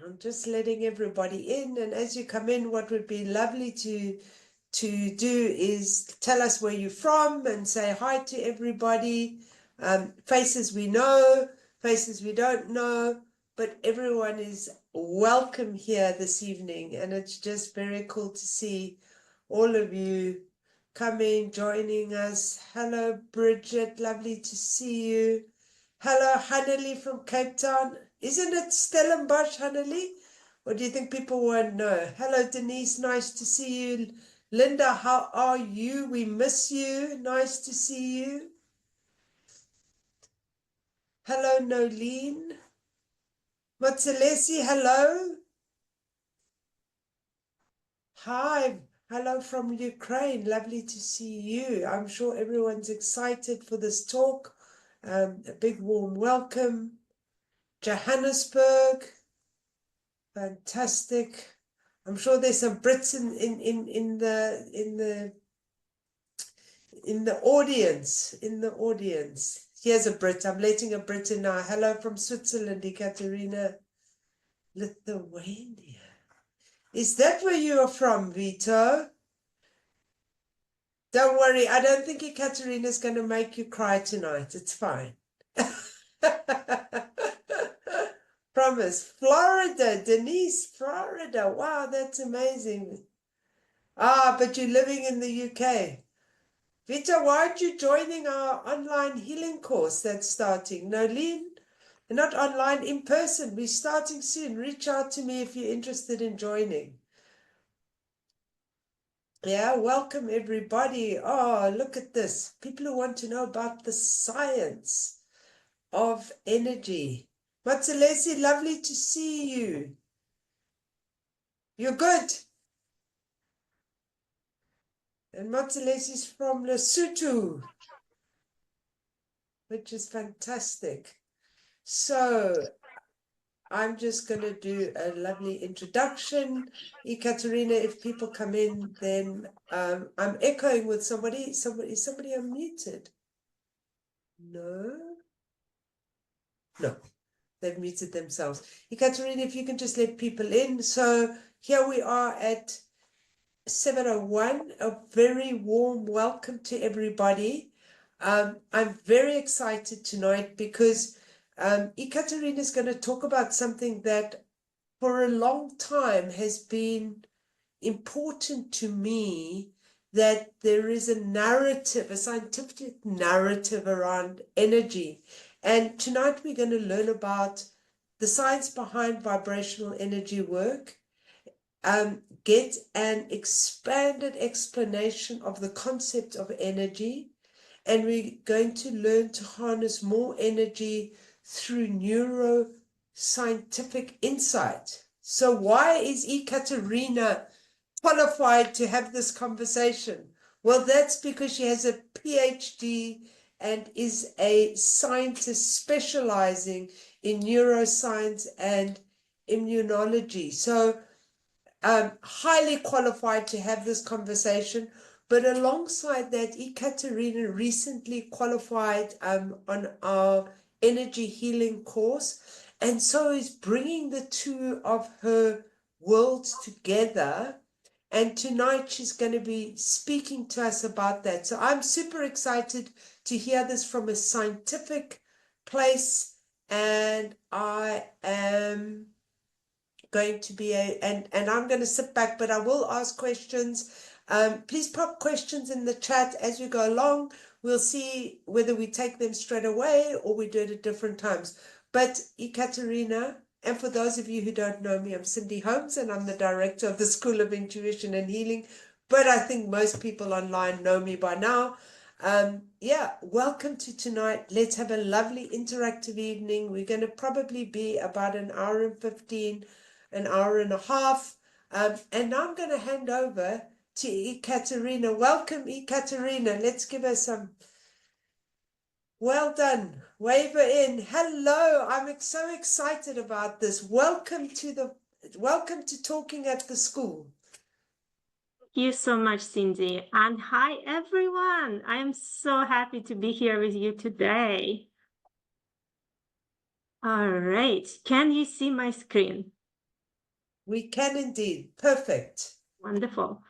I'm just letting everybody in, and as you come in, what would be lovely to do is tell us where you're from and say hi to everybody. Faces we know, faces we don't know, but everyone is welcome here this evening, and it's just very cool to see all of you coming, joining us. Hello, Bridget, lovely to see you. Hello, Hanneli from Cape Town. Isn't it Stellenbosch, Hanneli? Or do you think people won't know? Hello, Denise, nice to see you. Linda, how are you? We miss you. Nice to see you. Hello, Nolene. Motselesi, hello. Hi, hello from Ukraine. Lovely to see you. I'm sure everyone's excited for this talk. A big warm welcome. Johannesburg. Fantastic. I'm sure there's some Brits in the audience. Here's a Brit. I'm letting a Brit in now. Hello from Switzerland, Ekaterina. Lithuania. Is that where you are from, Vito? Don't worry. I don't think Ekaterina's going to make you cry tonight. It's fine. Promise. Florida, Denise, Florida. Wow, that's amazing. But you're living in the UK. Vita, why aren't you joining our online healing course that's starting? Nolene, not online, in person. We're starting soon. Reach out to me if you're interested in joining. Yeah, welcome everybody. Oh, look at this. People who want to know about the science of energy. Matsalesi, lovely to see you. You're good. And Matsalesi's from Lesotho, which is fantastic. So I'm just going to do a lovely introduction. Ekaterina, if people come in, then I'm echoing with somebody. Is somebody unmuted? No, they've muted themselves. Ekaterina, if you can just let people in. So here we are at 7:01. A very warm welcome to everybody. I'm very excited tonight because Ekaterina is going to talk about something that for a long time has been important to me, that there is a narrative, a scientific narrative around energy. And tonight we're going to learn about the science behind vibrational energy work, get an expanded explanation of the concept of energy, and we're going to learn to harness more energy through neuroscientific insight. So why is Ekaterina qualified to have this conversation? Well, that's because she has a PhD and is a scientist specializing in neuroscience and immunology. So highly qualified to have this conversation. But alongside that, Ekaterina recently qualified on our energy healing course, and so is bringing the two of her worlds together. And tonight she's going to be speaking to us about that. So I'm super excited to hear this from a scientific place, and I am going to be and I'm going to sit back, but I will ask questions. Please pop questions in the chat as we go along. We'll see whether we take them straight away or we do it at different times. But Ekaterina, and for those of you who don't know me, I'm Cindy Holmes, and I'm the director of the School of Intuition and Healing. But I think most people online know me by now. Welcome to tonight. Let's have a lovely interactive evening. We're going to probably be about an hour and 15, an hour and a half. And now I'm going to hand over to Ekaterina. Welcome, Ekaterina. Let's give her some. Well done. Wave her in. Hello. I'm so excited about this. Welcome to Talking at the School. Thank you so much, Cindy. And hi, everyone. I am so happy to be here with you today. All right. Can you see my screen? We can indeed. Perfect. Wonderful.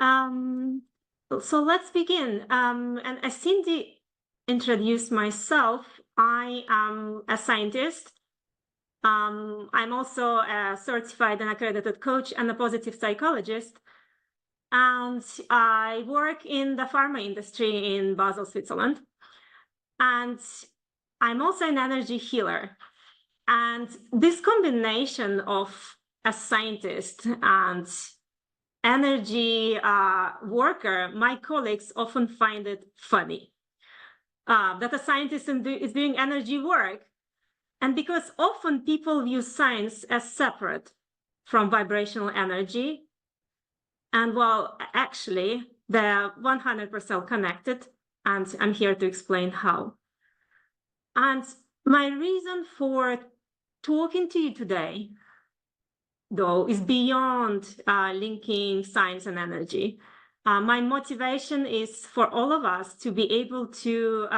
So let's begin. And as Cindy introduced myself, I am a scientist. I'm also a certified and accredited coach and a positive psychologist. And I work in the pharma industry in Basel, Switzerland. And I'm also an energy healer. And this combination of a scientist and energy worker, my colleagues often find it funny that a scientist is doing energy work. And because often people view science as separate from vibrational energy, and well, actually, they're 100% connected, and I'm here to explain how. And my reason for talking to you today, though, is beyond linking science and energy. My motivation is for all of us to be able to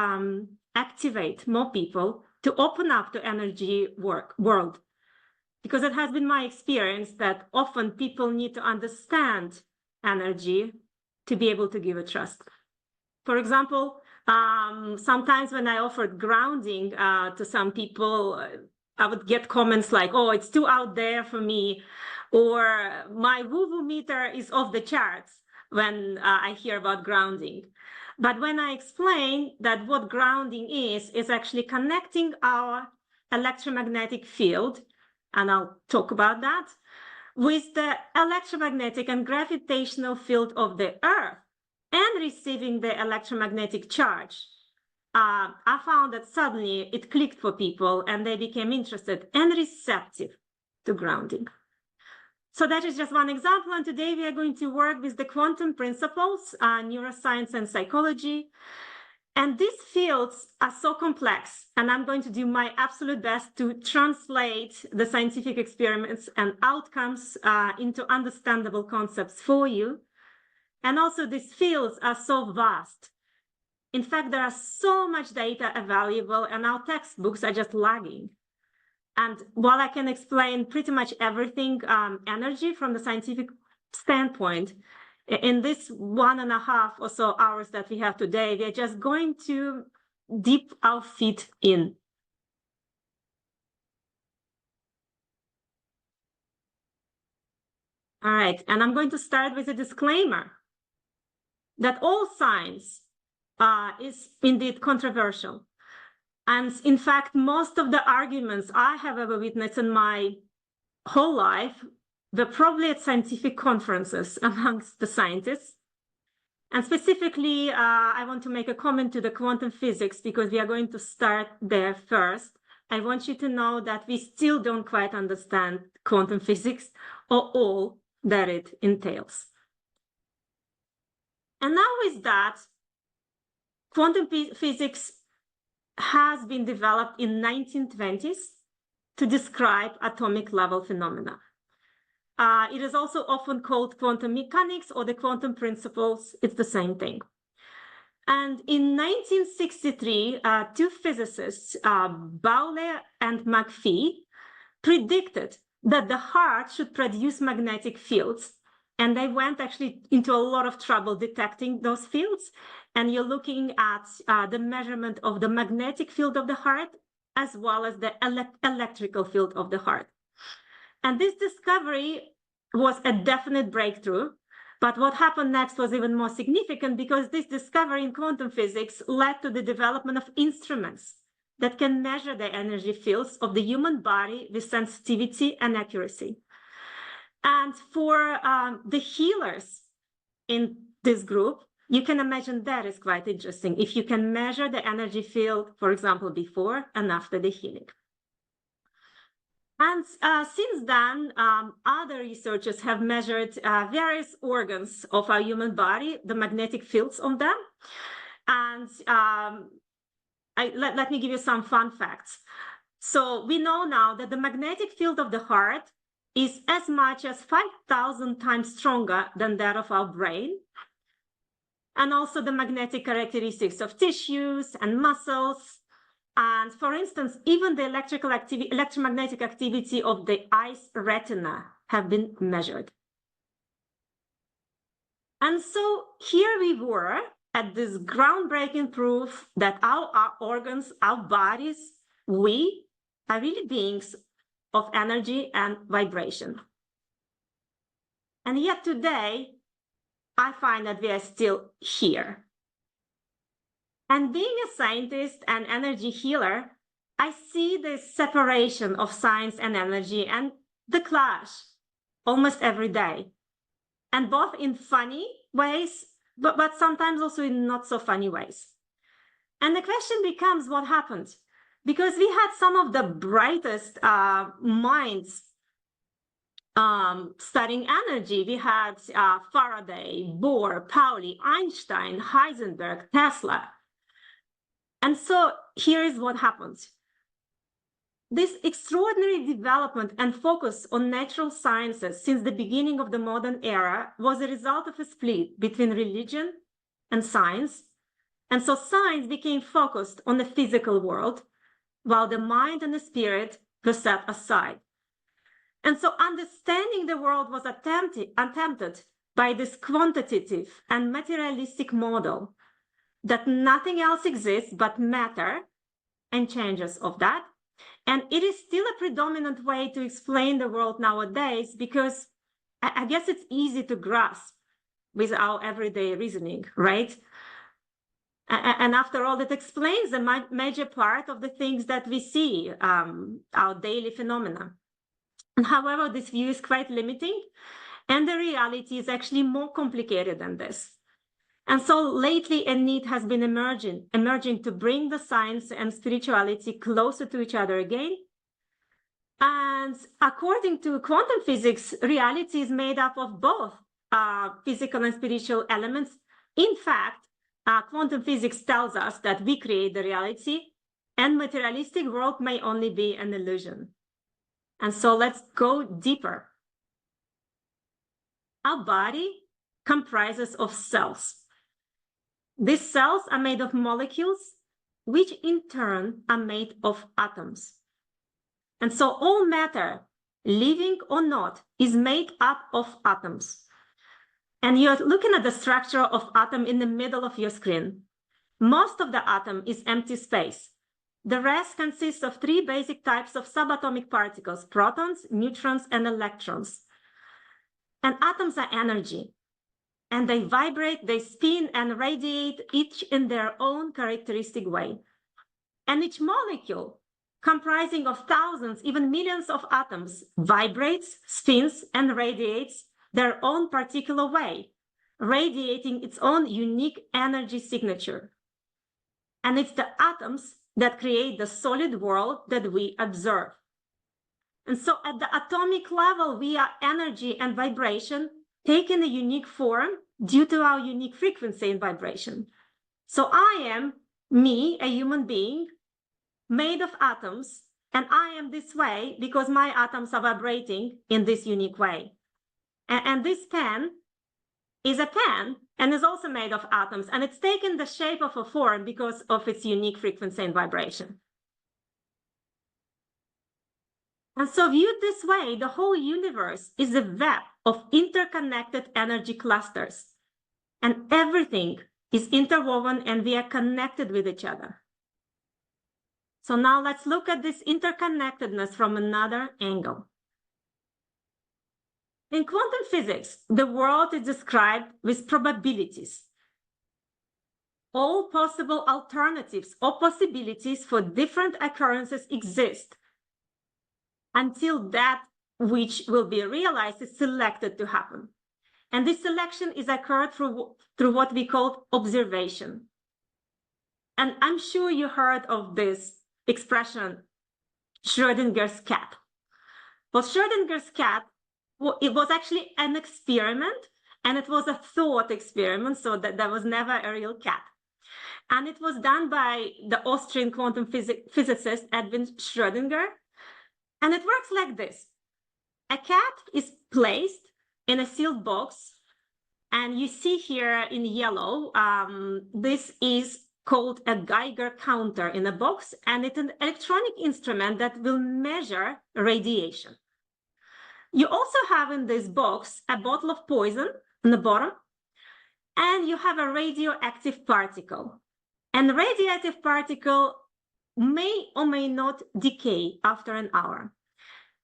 activate more people to open up to energy world. Because it has been my experience that often people need to understand energy to be able to give a trust. For example, sometimes when I offered grounding to some people, I would get comments like, oh, it's too out there for me, or my woo-woo meter is off the charts when I hear about grounding. But when I explain that what grounding is actually connecting our electromagnetic field, and I'll talk about that, with the electromagnetic and gravitational field of the Earth and receiving the electromagnetic charge, I found that suddenly it clicked for people and they became interested and receptive to grounding. So that is just one example. And today we are going to work with the quantum principles, neuroscience and psychology. And these fields are so complex, and I'm going to do my absolute best to translate the scientific experiments and outcomes into understandable concepts for you. And also these fields are so vast. In fact, there are so much data available, and our textbooks are just lagging. And while I can explain pretty much everything, energy from the scientific standpoint, in this 1.5 or so hours that we have today, we are just going to dip our feet in. All right, and I'm going to start with a disclaimer that all science is indeed controversial. And in fact, most of the arguments I have ever witnessed in my whole life were probably at scientific conferences amongst the scientists. And specifically, I want to make a comment to the quantum physics because we are going to start there first. I want you to know that we still don't quite understand quantum physics or all that it entails. And now with that, quantum physics has been developed in 1920s to describe atomic level phenomena. It is also often called quantum mechanics or the quantum principles. It's the same thing. And in 1963, two physicists, Bowler and McPhee, predicted that the heart should produce magnetic fields. And they went actually into a lot of trouble detecting those fields. And you're looking at the measurement of the magnetic field of the heart, as well as the electrical field of the heart. And this discovery was a definite breakthrough. But what happened next was even more significant because this discovery in quantum physics led to the development of instruments that can measure the energy fields of the human body with sensitivity and accuracy. And for the healers in this group, you can imagine that is quite interesting if you can measure the energy field, for example, before and after the healing. And since then, other researchers have measured various organs of our human body, the magnetic fields on them. And let me give you some fun facts. So we know now that the magnetic field of the heart is as much as 5,000 times stronger than that of our brain. And also the magnetic characteristics of tissues and muscles And for instance, even the electromagnetic activity of the eye's retina have been measured. And so here we were at this groundbreaking proof that our organs, our bodies, we are really beings of energy and vibration. And yet today, I find that we are still here. And being a scientist and energy healer, I see the separation of science and energy and the clash almost every day. And both in funny ways, but sometimes also in not so funny ways. And the question becomes, what happened? Because we had some of the brightest minds studying energy. We had Faraday, Bohr, Pauli, Einstein, Heisenberg, Tesla. And so here is what happens. This extraordinary development and focus on natural sciences since the beginning of the modern era was a result of a split between religion and science. And so science became focused on the physical world, while the mind and the spirit were set aside. And so understanding the world was attempted by this quantitative and materialistic model that nothing else exists but matter and changes of that. And it is still a predominant way to explain the world nowadays, because I guess it's easy to grasp with our everyday reasoning, right? And after all, it explains a major part of the things that we see, our daily phenomena. And however, this view is quite limiting, and the reality is actually more complicated than this. And so lately, a need has been emerging to bring the science and spirituality closer to each other again. And according to quantum physics, reality is made up of both physical and spiritual elements. In fact, quantum physics tells us that we create the reality, and materialistic world may only be an illusion. And so let's go deeper. Our body comprises of cells. These cells are made of molecules, which in turn are made of atoms. And so all matter, living or not, is made up of atoms. And you're looking at the structure of atom in the middle of your screen. Most of the atom is empty space. The rest consists of three basic types of subatomic particles: protons, neutrons, and electrons. And atoms are energy. And they vibrate, they spin and radiate, each in their own characteristic way. And each molecule, comprising of thousands, even millions of atoms, vibrates, spins, and radiates their own particular way, radiating its own unique energy signature. And it's the atoms that create the solid world that we observe. And so at the atomic level, we are energy and vibration taken a unique form due to our unique frequency and vibration. So I am me, a human being, made of atoms, and I am this way because my atoms are vibrating in this unique way. And this pen is a pen and is also made of atoms, and it's taken the shape of a form because of its unique frequency and vibration. And so viewed this way, the whole universe is a web of interconnected energy clusters, and everything is interwoven and we are connected with each other. So now let's look at this interconnectedness from another angle. In quantum physics, the world is described with probabilities. All possible alternatives or possibilities for different occurrences exist until that which will be realized is selected to happen. And this selection is occurred through what we call observation. And I'm sure you heard of this expression, Schrödinger's cat. Well, Schrödinger's cat, it was actually an experiment, and it was a thought experiment, so that there was never a real cat. And it was done by the Austrian quantum physicist Edwin Schrödinger. And it works like this. A cat is placed in a sealed box, and you see here in yellow, this is called a Geiger counter in a box, and it's an electronic instrument that will measure radiation. You also have in this box a bottle of poison on the bottom, and you have a radioactive particle. And the radioactive particle may or may not decay after an hour.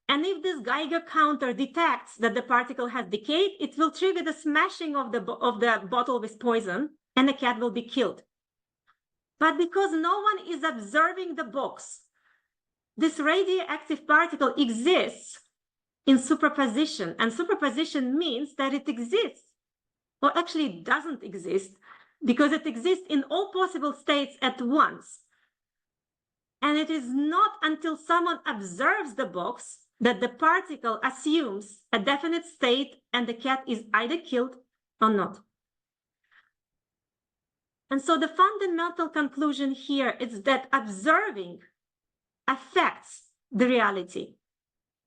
And if this Geiger counter detects that the particle has decayed, it will trigger the smashing of the bottle with poison, and the cat will be killed. But because no one is observing the box, this radioactive particle exists in superposition. And superposition means that it exists, or actually it doesn't exist, because it exists in all possible states at once. And it is not until someone observes the box that the particle assumes a definite state and the cat is either killed or not. And so the fundamental conclusion here is that observing affects the reality.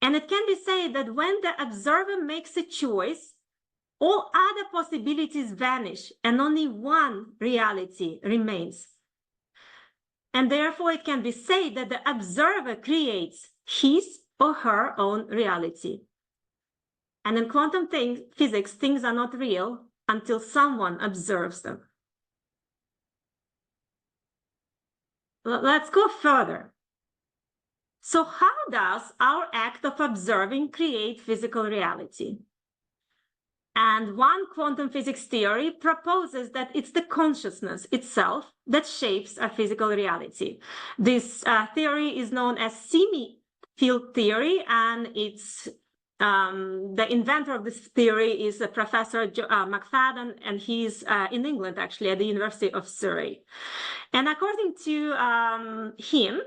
And it can be said that when the observer makes a choice, all other possibilities vanish and only one reality remains. And therefore, it can be said that the observer creates his or her own reality. And in quantum physics, things are not real until someone observes them. Let's go further. So how does our act of observing create physical reality? And one quantum physics theory proposes that it's the consciousness itself that shapes our physical reality. This theory is known as semi-field theory, and it's the inventor of this theory is Professor McFadden, and he's in England, actually, at the University of Surrey. And according to him,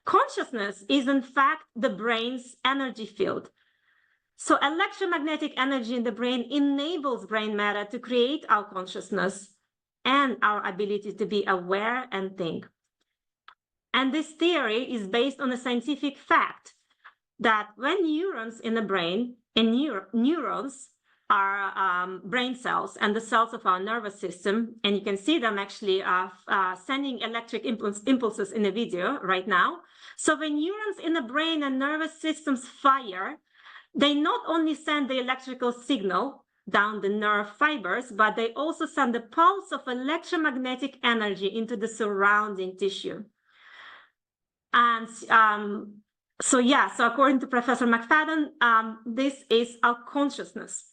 consciousness is, in fact, the brain's energy field. So electromagnetic energy in the brain enables brain matter to create our consciousness and our ability to be aware and think. And this theory is based on a scientific fact that when neurons in the brain, and neurons are brain cells and the cells of our nervous system, and you can see them actually sending electric impulses in the video right now. So when neurons in the brain and nervous systems fire, they not only send the electrical signal down the nerve fibers, but they also send the pulse of electromagnetic energy into the surrounding tissue. And so according to Professor McFadden, this is our consciousness.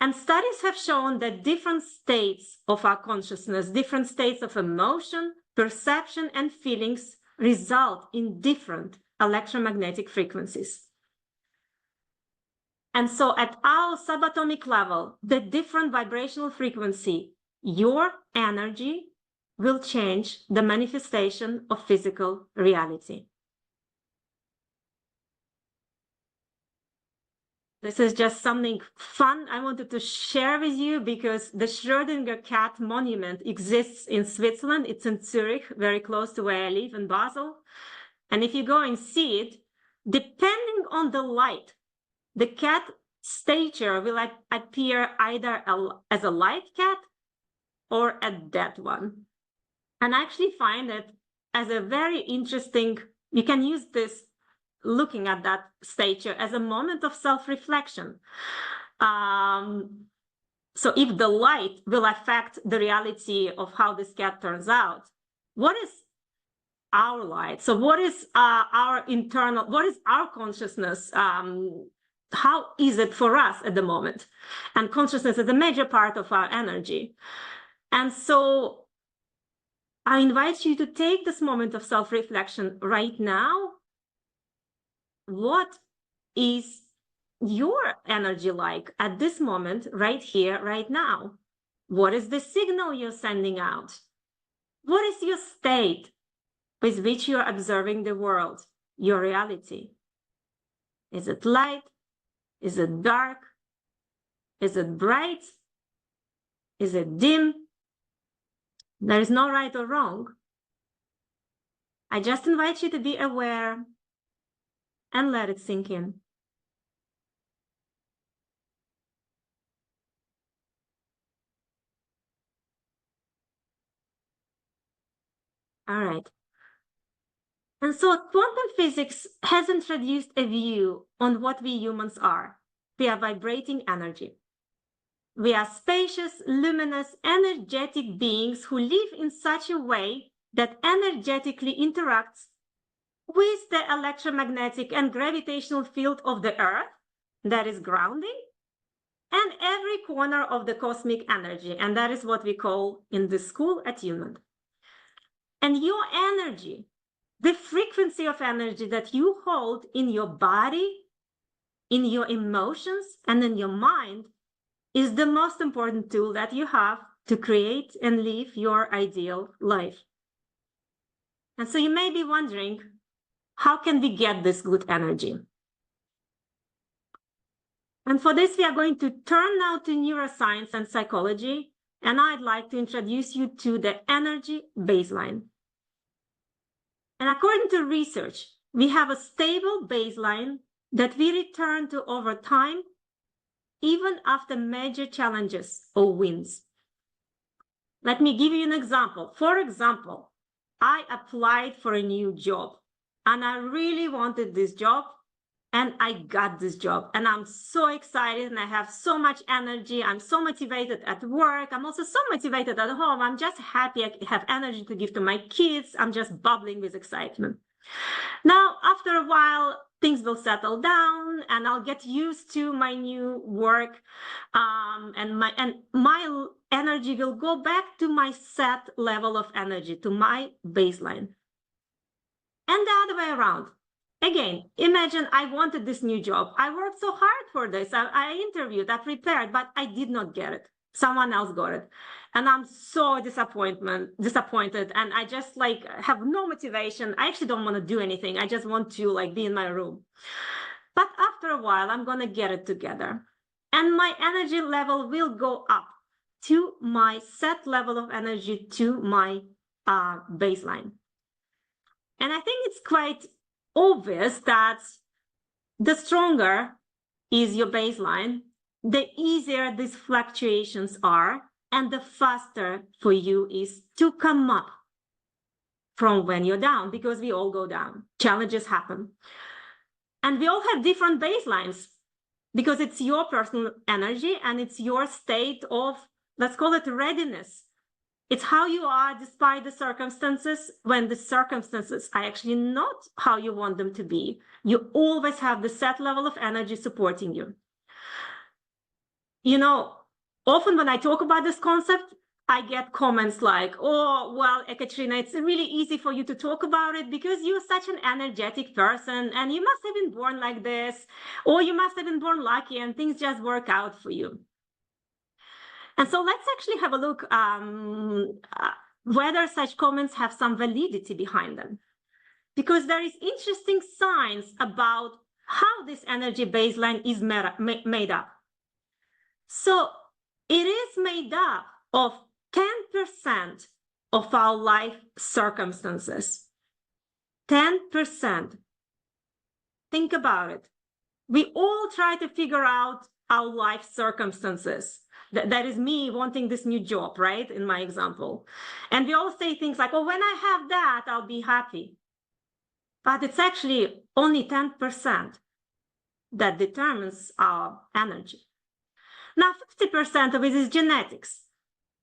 And studies have shown that different states of our consciousness, different states of emotion, perception, and feelings result in different electromagnetic frequencies. And so at our subatomic level, the different vibrational frequency, your energy, will change the manifestation of physical reality. This is just something fun I wanted to share with you, because the Schrödinger cat monument exists in Switzerland. It's in Zurich, very close to where I live in Basel. And if you go and see it, depending on the light, the cat stature will appear either as a light cat or a dead one. And I actually find it as a very interesting, you can use this looking at that stature as a moment of self-reflection. So if the light will affect the reality of how this cat turns out, what is our light? So what is our internal, what is our consciousness? How is it for us at the moment? And consciousness is a major part of our energy. And so I invite you to take this moment of self-reflection right now. What is your energy like at this moment, right here, right now? What is the signal you're sending out? What is your state with which you're observing the world, your reality? Is it light? Is it dark? Is it bright? Is it dim? There is no right or wrong. I just invite you to be aware and let it sink in. All right. And so quantum physics has introduced a view on what we humans are. We are vibrating energy. We are spacious, luminous, energetic beings who live in such a way that energetically interacts with the electromagnetic and gravitational field of the Earth, that is grounding, and every corner of the cosmic energy. And that is what we call in the school attunement. And your energy, the frequency of energy that you hold in your body, in your emotions, and in your mind is the most important tool that you have to create and live your ideal life. And so you may be wondering, how can we get this good energy? And for this, we are going to turn now to neuroscience and psychology. And I'd like to introduce you to the energy baseline. And according to research, we have a stable baseline that we return to over time, even after major challenges or wins. Let me give you an example. For example, I applied for a new job and I really wanted this job and I got this job and I'm so excited and I have so much energy. I'm so motivated at work. I'm also so motivated at home. I'm just happy I have energy to give to my kids. I'm just bubbling with excitement. Now, after a while, things will settle down and I'll get used to my new work, and my energy will go back to my set level of energy, to my baseline. And the other way around. Again, imagine I wanted this new job. I worked so hard for this. I interviewed, I prepared, but I did not get it. Someone else got it. And I'm so disappointed. And I just have no motivation. I actually don't want to do anything. I just want to be in my room. But after a while, I'm going to get it together. And my energy level will go up to my set level of energy, to my baseline. And I think it's quite obvious that the stronger is your baseline, the easier these fluctuations are, and the faster for you is to come up from when you're down, because we all go down. Challenges happen. And we all have different baselines because it's your personal energy and it's your state of, let's call it, readiness. It's how you are despite the circumstances, when the circumstances are actually not how you want them to be. You always have the set level of energy supporting you. You know, often when I talk about this concept, I get comments like, oh, well, Ekaterina, it's really easy for you to talk about it because you're such an energetic person and you must have been born like this, or you must have been born lucky and things just work out for you. And so let's actually have a look whether such comments have some validity behind them. Because there is interesting science about how this energy baseline is made up. So it is made up of 10% of our life circumstances. 10%. Think about it. We all try to figure out our life circumstances. That is me wanting this new job, right? In my example. And we all say things like, oh, when I have that, I'll be happy. But it's actually only 10% that determines our energy. Now, 50% of it is genetics.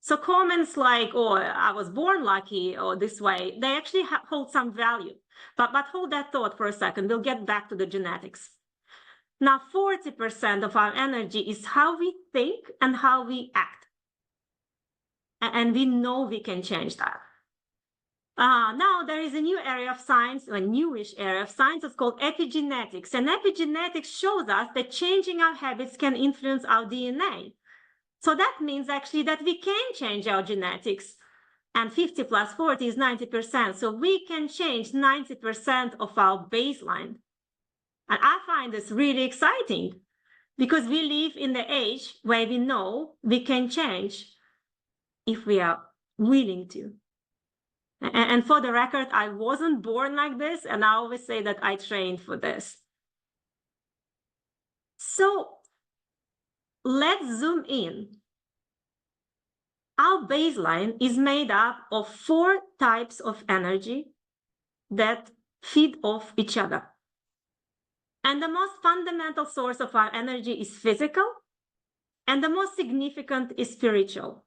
So comments like, oh, I was born lucky, or this way, they actually hold some value. But hold that thought for a second. We'll get back to the genetics. Now, 40% of our energy is how we think and how we act. And we know we can change that. Now, there is a new area of science, a newish area of science. It's called epigenetics. And epigenetics shows us that changing our habits can influence our DNA. So that means actually that we can change our genetics. And 50 plus 40 is 90%. So we can change 90% of our baseline. And I find this really exciting because we live in the age where we know we can change if we are willing to. And for the record, I wasn't born like this, and I always say that I trained for this. So let's zoom in our baseline is made up of 4 types of energy that feed off each other. And the most fundamental source of our energy is physical, and the most significant is spiritual.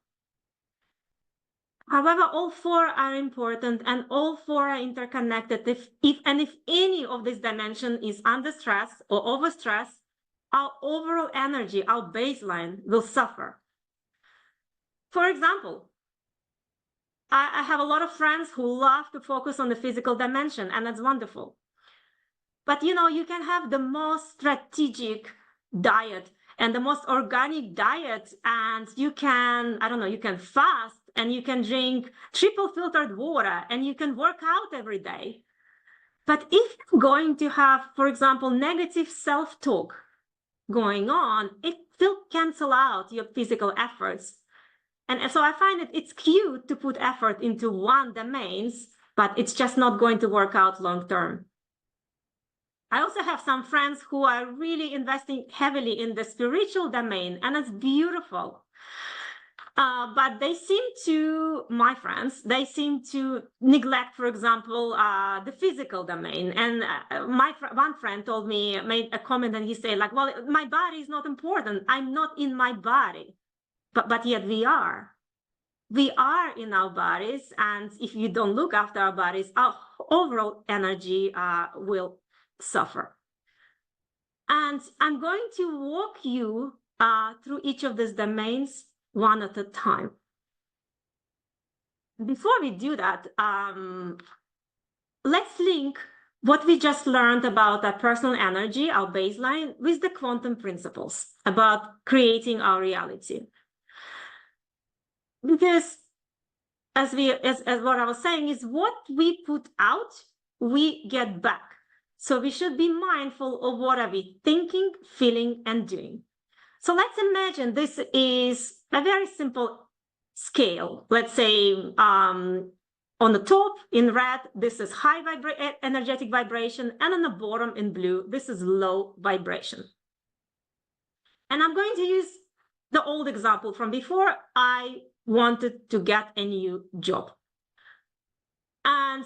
However, all 4 are important, and all 4 are interconnected. If any of this dimension is under stress or overstress, our overall energy, our baseline, will suffer. For example, I have a lot of friends who love to focus on the physical dimension, and that's wonderful. But you can have the most strategic diet and the most organic diet, and you can, you can fast, and you can drink triple filtered water, and you can work out every day. But if you're going to have, for example, negative self-talk going on, it will cancel out your physical efforts. And so I find it's cute to put effort into one domains, but it's just not going to work out long term. I also have some friends who are really investing heavily in the spiritual domain, and it's beautiful. But my friends seem to neglect, for example, the physical domain. And one friend made a comment, and he said, like, well, my body is not important. I'm not in my body. But yet we are. We are in our bodies, and if you don't look after our bodies, our overall energy will suffer. And I'm going to walk you through each of these domains one at a time. Before we do that, let's link what we just learned about our personal energy, our baseline, with the quantum principles about creating our reality. Because as what I was saying is, what we put out, we get back. So we should be mindful of what are we thinking, feeling, and doing. So let's imagine this is a very simple scale. Let's say on the top in red, this is high energetic vibration, and on the bottom in blue, this is low vibration. And I'm going to use the old example from before. I wanted to get a new job. And,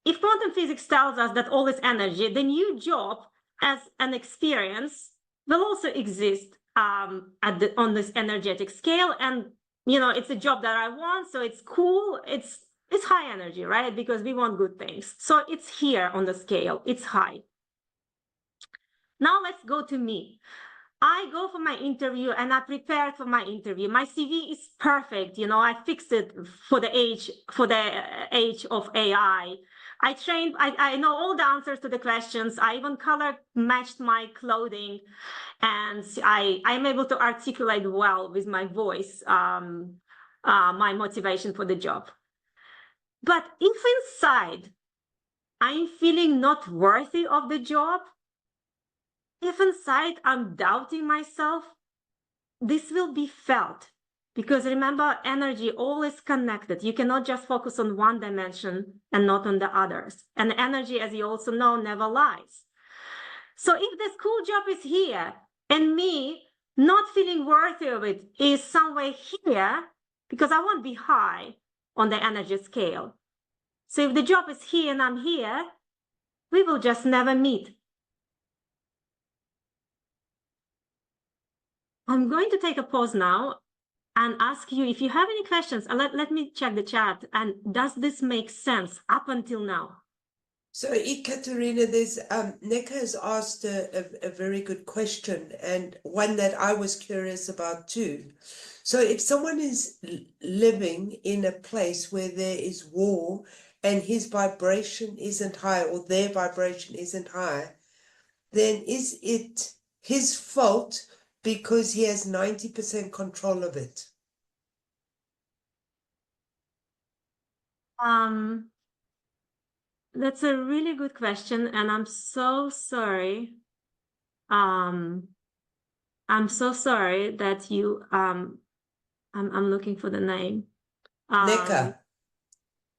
if quantum physics tells us that all this energy, the new job as an experience will also exist on this energetic scale. And, it's a job that I want, so it's cool. It's high energy, right? Because we want good things. So it's here on the scale. It's high. Now let's go to me. I go for my interview, and I prepared for my interview. My CV is perfect. I fixed it for the age of AI. I know all the answers to the questions. I even color matched my clothing, and I'm able to articulate well with my voice my motivation for the job. But if inside I'm feeling not worthy of the job, if inside I'm doubting myself, this will be felt. Because remember, energy always connected. You cannot just focus on one dimension and not on the others. And energy, as you also know, never lies. So if this cool job is here and me not feeling worthy of it is somewhere here, because I won't be high on the energy scale. So if the job is here and I'm here, we will just never meet. I'm going to take a pause now and ask you if you have any questions. Let me check the chat. And does this make sense up until now? So, Ekaterina, there's Neka has asked a very good question, and one that I was curious about too. So if someone is living in a place where there is war and his vibration isn't high, or their vibration isn't high, then is it his fault because he has 90% control of it? That's a really good question, and I'm so sorry. I'm so sorry that you I'm looking for the name. Neka.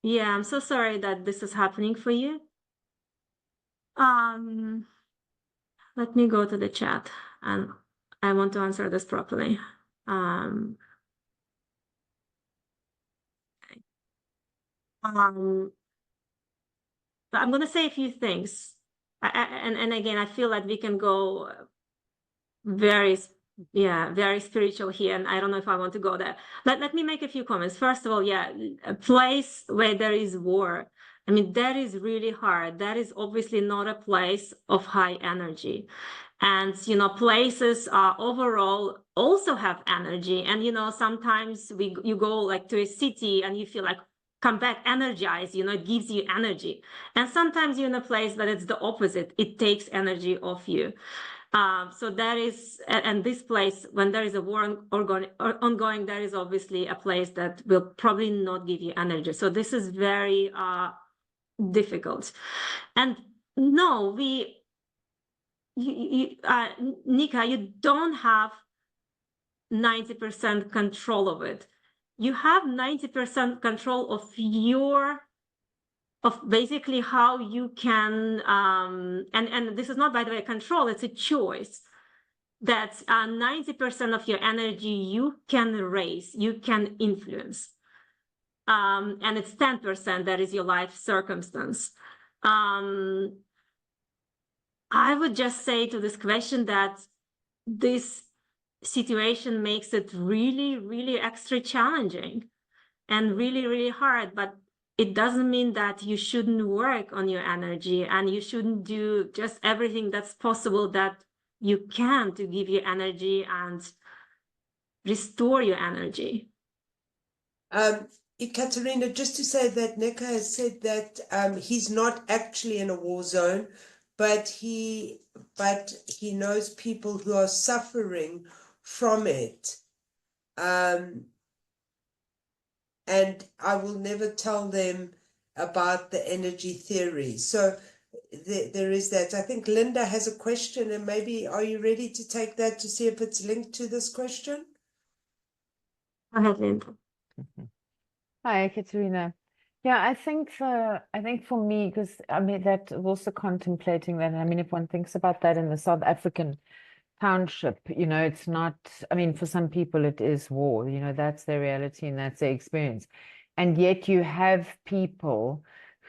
Yeah, I'm so sorry that this is happening for you. Let me go to the chat, and I want to answer this properly. I'm going to say a few things. And again, I feel like we can go very spiritual here, and I don't know if I want to go there. Let me make a few comments. First of all, a place where there is war, I mean, that is really hard. That is obviously not a place of high energy. And places overall also have energy, and sometimes you go like to a city and you feel like come back energized, it gives you energy. And sometimes you're in a place that it's the opposite, it takes energy off you. So that is, and this place, when there is a war ongoing, there is obviously a place that will probably not give you energy. So this is very difficult. And no, Nika, you don't have 90% control of it. You have 90% control of basically how you can, and this is not, by the way, control, it's a choice. That 90% of your energy you can raise, you can influence. And it's 10% that is your life circumstance. I would just say to this question that this situation makes it really, really extra challenging and really, really hard. But it doesn't mean that you shouldn't work on your energy and you shouldn't do just everything that's possible that you can to give you energy and restore your energy. Ekaterina, just to say that Nika has said that he's not actually in a war zone, but he knows people who are suffering from it. And I will never tell them about the energy theory. So there is that. I think Linda has a question, and maybe are you ready to take that to see if it's linked to this question? Go ahead, Linda. Hi, Katerina. Yeah, I think for me, because I mean that also contemplating that, I mean, if one thinks about that in the South African township, it's not, I mean, for some people it is war, that's their reality and that's their experience. And yet you have people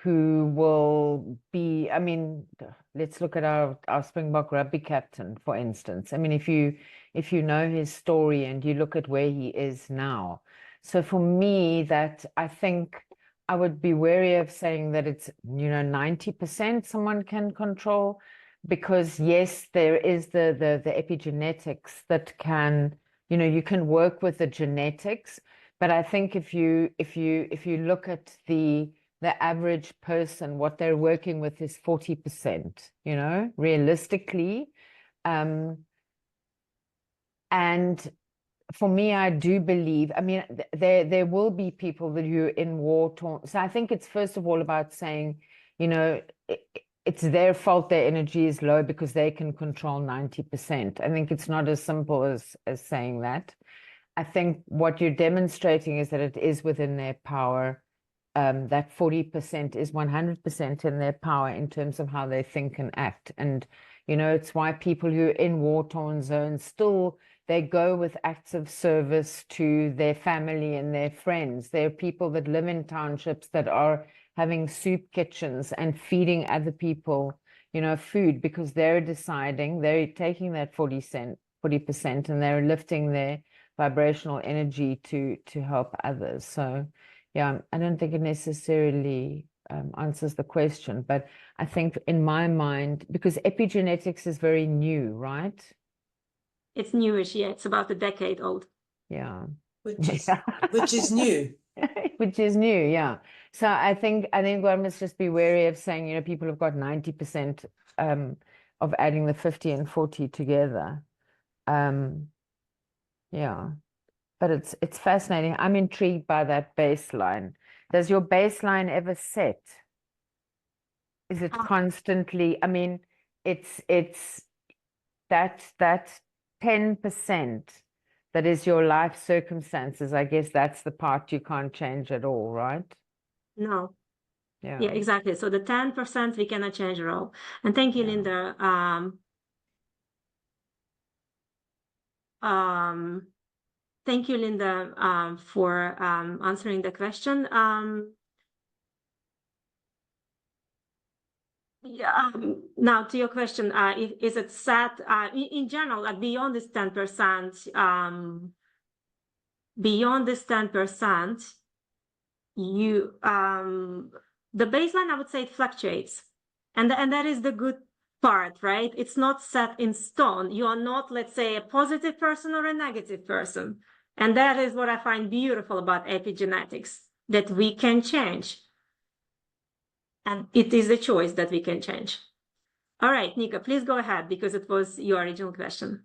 who will be, I mean, let's look at our Springbok rugby captain, for instance. I mean, if you know his story and you look at where he is now. So for me, that I think I would be wary of saying that it's, 90% someone can control, because yes, there is the epigenetics that can, you can work with the genetics, but I think if you look at the average person, what they're working with is 40%, realistically. And for me, I do believe, I mean, there will be people that you're in war torn. So I think it's first of all about saying, it's their fault their energy is low because they can control 90%. I think it's not as simple as saying that. I think what you're demonstrating is that it is within their power. That 40% is 100% in their power in terms of how they think and act. And, it's why people who are in war-torn zones still, they go with acts of service to their family and their friends. There are people that live in townships that are having soup kitchens and feeding other people, food, because they're deciding, they're taking that 40% and they're lifting their vibrational energy to help others. So yeah, I don't think it necessarily answers the question, but I think in my mind, because epigenetics is very new, right? It's newish, yeah. It's about a decade old. Yeah. Which is new. Which is new, yeah. So I think one must just be wary of saying, people have got 90% of adding the 50 and 40 together. Yeah. But it's fascinating. I'm intrigued by that baseline. Does your baseline ever set? Is it constantly? I mean, it's that 10% that is your life circumstances. I guess that's the part you can't change at all, right? No. Yeah. Yeah, exactly. So the 10% we cannot change at all. And thank you, Linda. Thank you, Linda, for answering the question. Yeah, now to your question, is it sad? In general, like beyond this 10%, beyond this 10%, you the baseline, I would say, it fluctuates, and that is the good part, right? It's not set in stone. You are not, let's say, a positive person or a negative person, and that is what I find beautiful about epigenetics, that we can change, and it is a choice that we can change. All right, Nika, please go ahead, because it was your original question.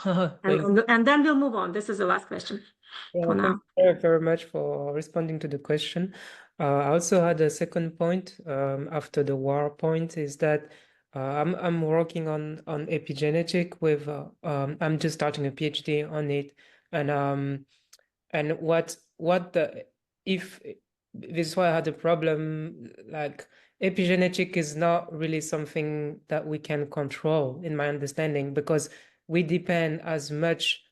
And then we'll move on. This is the last question for now. Thank you very much for responding to the question. I also had a second point after the war point, is that I'm working on epigenetic with I'm just starting a PhD on it, and what the if this is why I had a problem, like epigenetic is not really something that we can control in my understanding, because we depend as much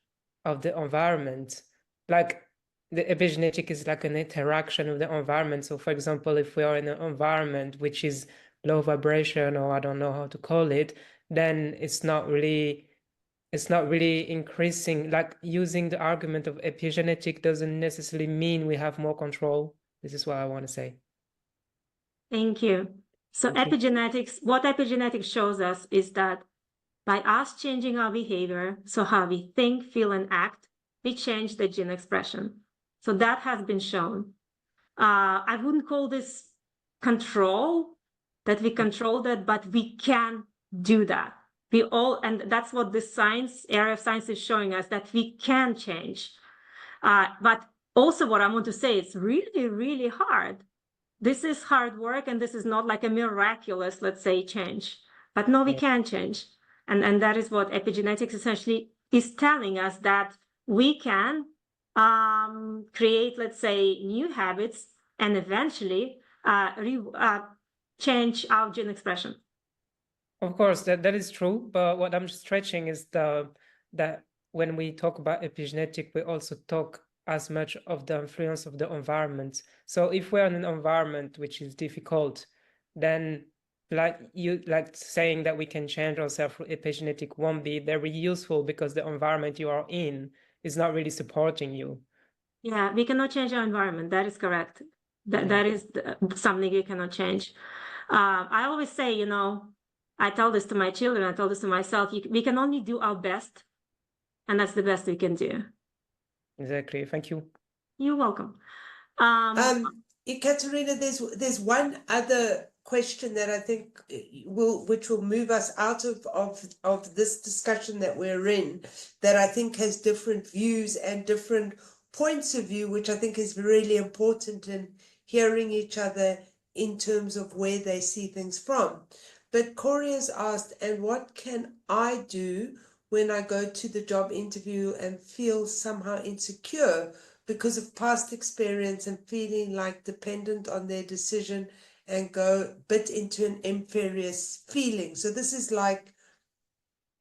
of the environment. Like the epigenetic is like an interaction with the environment. So for example, if we are in an environment which is low vibration, or I don't know how to call it, then it's not really increasing. Like using the argument of epigenetic doesn't necessarily mean we have more control. This is what I want to say. Thank you. So Thank you. epigenetics, what epigenetics shows us is that by us changing our behavior, so how we think, feel, and act, we change the gene expression. So that has been shown. I wouldn't call this control, that we control that, but we can do that. And that's what this area of science is showing us, that we can change. But also what I want to say, it's really, really hard. This is hard work, and this is not like a miraculous, let's say, change. But no, we can change. And that is what epigenetics essentially is telling us, that we can create, let's say, new habits, and eventually change our gene expression. Of course, that is true. But what I'm stretching is that when we talk about epigenetic, we also talk as much of the influence of the environment. So if we're in an environment which is difficult, then like saying that we can change ourselves through epigenetic won't be very useful, because the environment you are in is not really supporting you. Yeah, we cannot change our environment. That is correct. That is something you cannot change. I always say, I tell this to my children, I tell this to myself, we can only do our best, and that's the best we can do. Exactly. Thank you. You're welcome. Ekaterina, there's one other question that I think which will move us out of this discussion that we're in, that I think has different views and different points of view, which I think is really important in hearing each other in terms of where they see things from. But Corey has asked, and what can I do when I go to the job interview and feel somehow insecure because of past experience and feeling like dependent on their decision, and go a bit into an inferior feeling? So this is like,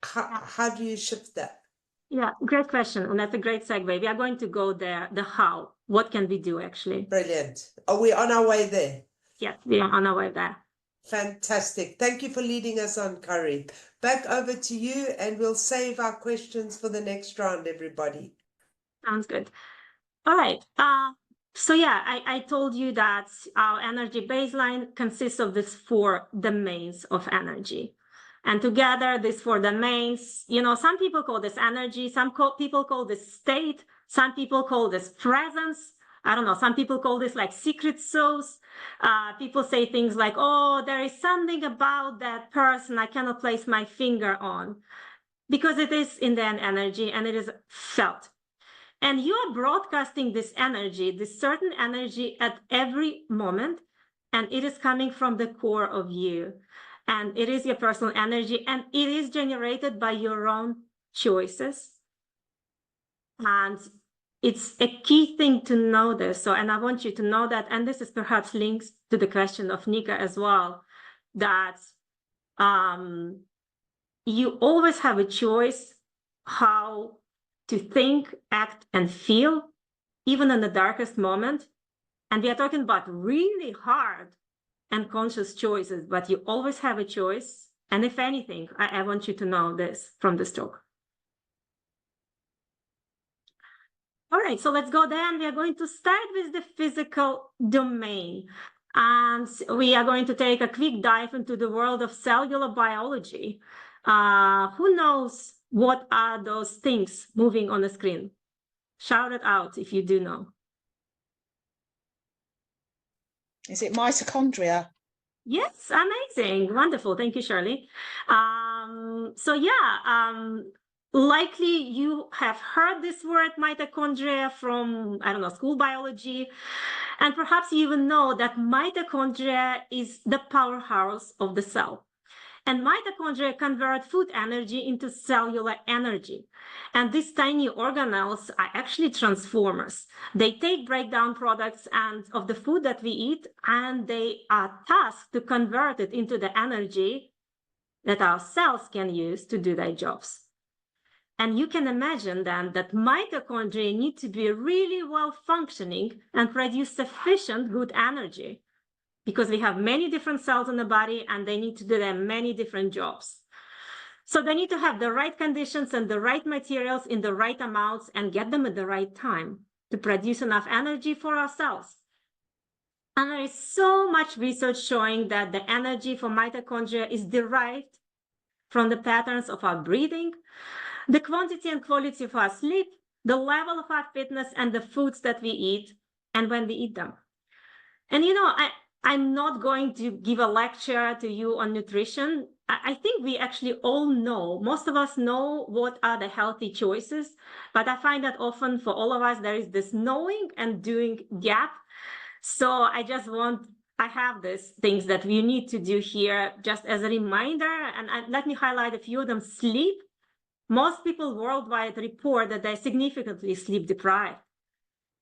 how do you shift that? Yeah, great question. And that's a great segue. We are going to go there, the how. What can we do, actually? Brilliant. Are we on our way there? Yes, we are on our way there. Fantastic. Thank you for leading us on, Kari. Back over to you, and we'll save our questions for the next round, everybody. Sounds good. All right. So yeah, I told you that our energy baseline consists of these 4 domains of energy. And together, these 4 domains, some people call this energy, people call this state, some people call this presence. I don't know, some people call this like secret sauce. People say things like, oh, there is something about that person I cannot place my finger on, because it is in the energy and it is felt. And you are broadcasting this energy, this certain energy at every moment, and it is coming from the core of you. And it is your personal energy, and it is generated by your own choices. And it's a key thing to know this. And I want you to know that, and this is perhaps links to the question of Nika as well, that you always have a choice how to think, act, and feel, even in the darkest moment. And we are talking about really hard and conscious choices, but you always have a choice. And if anything, I want you to know this from this talk. All right, so let's go there, and we are going to start with the physical domain. And we are going to take a quick dive into the world of cellular biology. Who knows what are those things moving on the screen? Shout it out if you do know. Is it mitochondria? Yes, amazing. Wonderful. Thank you, Shirley. Likely you have heard this word mitochondria from, I don't know, school biology. And perhaps you even know that mitochondria is the powerhouse of the cell. And mitochondria convert food energy into cellular energy. And these tiny organelles are actually transformers. They take breakdown products of the food that we eat, and they are tasked to convert it into the energy that our cells can use to do their jobs. And you can imagine then that mitochondria need to be really well functioning and produce sufficient good energy, because we have many different cells in the body and they need to do their many different jobs. So they need to have the right conditions and the right materials in the right amounts and get them at the right time to produce enough energy for our cells. And there is so much research showing that the energy for mitochondria is derived from the patterns of our breathing, the quantity and quality of our sleep, the level of our fitness, and the foods that we eat and when we eat them. And I'm not going to give a lecture to you on nutrition. I think we actually all know, most of us know what are the healthy choices, but I find that often for all of us, there is this knowing and doing gap. So I have these things that we need to do here just as a reminder. And let me highlight a few of them. Sleep. Most people worldwide report that they're significantly sleep deprived.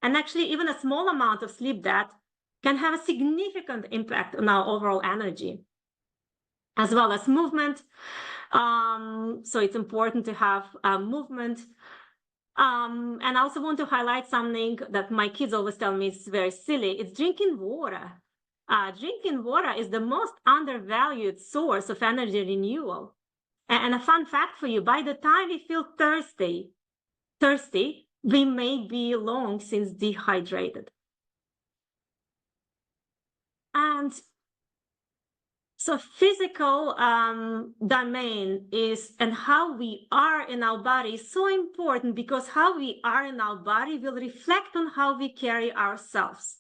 And actually, even a small amount of sleep that can have a significant impact on our overall energy, as well as movement. So it's important to have movement. And I also want to highlight something that my kids always tell me is very silly. It's drinking water. Drinking water is the most undervalued source of energy renewal. And a fun fact for you, by the time we feel thirsty, we may be long since dehydrated. And so physical domain is, and how we are in our body is so important, because how we are in our body will reflect on how we carry ourselves.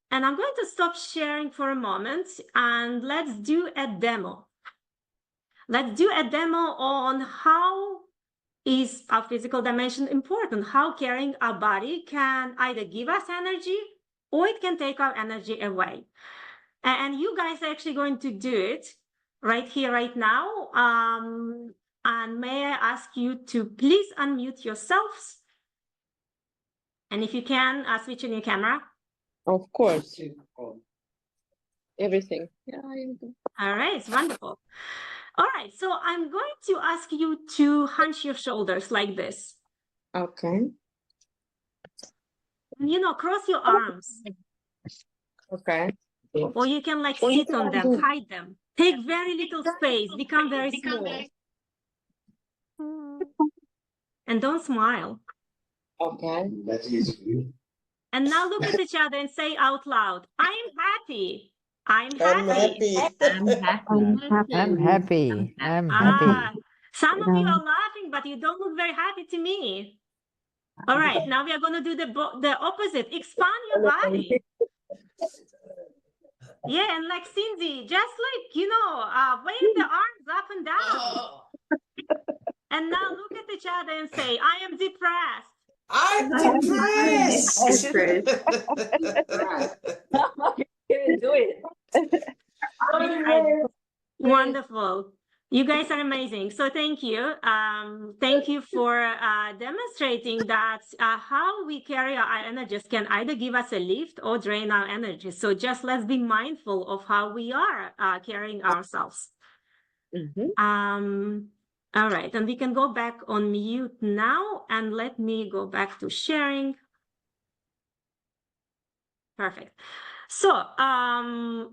And I'm going to stop sharing for a moment and let's do a demo. Let's do a demo on how is our physical dimension important, how carrying our body can either give us energy or it can take our energy away. And you guys are actually going to do it right here, right now. And may I ask you to please unmute yourselves? And if you can, switch on your camera. Of course. Everything. Yeah. All right, it's wonderful. All right, so I'm going to ask you to hunch your shoulders like this. Okay. And, cross your arms. Okay. Or you can sit on them, hide them. Take very little space, become very small. And don't smile. Okay. That's easy. And now look at each other and say out loud, I'm happy. I'm I'm happy. happy. I'm happy. I'm happy. Some of you are laughing, but you don't look very happy to me. All right, now we are going to do the opposite. Expand your body. Yeah, and like Cindy, just wave the arms up and down. And now look at each other and say, I am depressed. I'm depressed. Do it. Wonderful. You guys are amazing. So thank you. Thank you for demonstrating that how we carry our energies can either give us a lift or drain our energy. So just let's be mindful of how we are carrying ourselves. Mm-hmm. All right, and we can go back on mute now, and let me go back to sharing. Perfect. So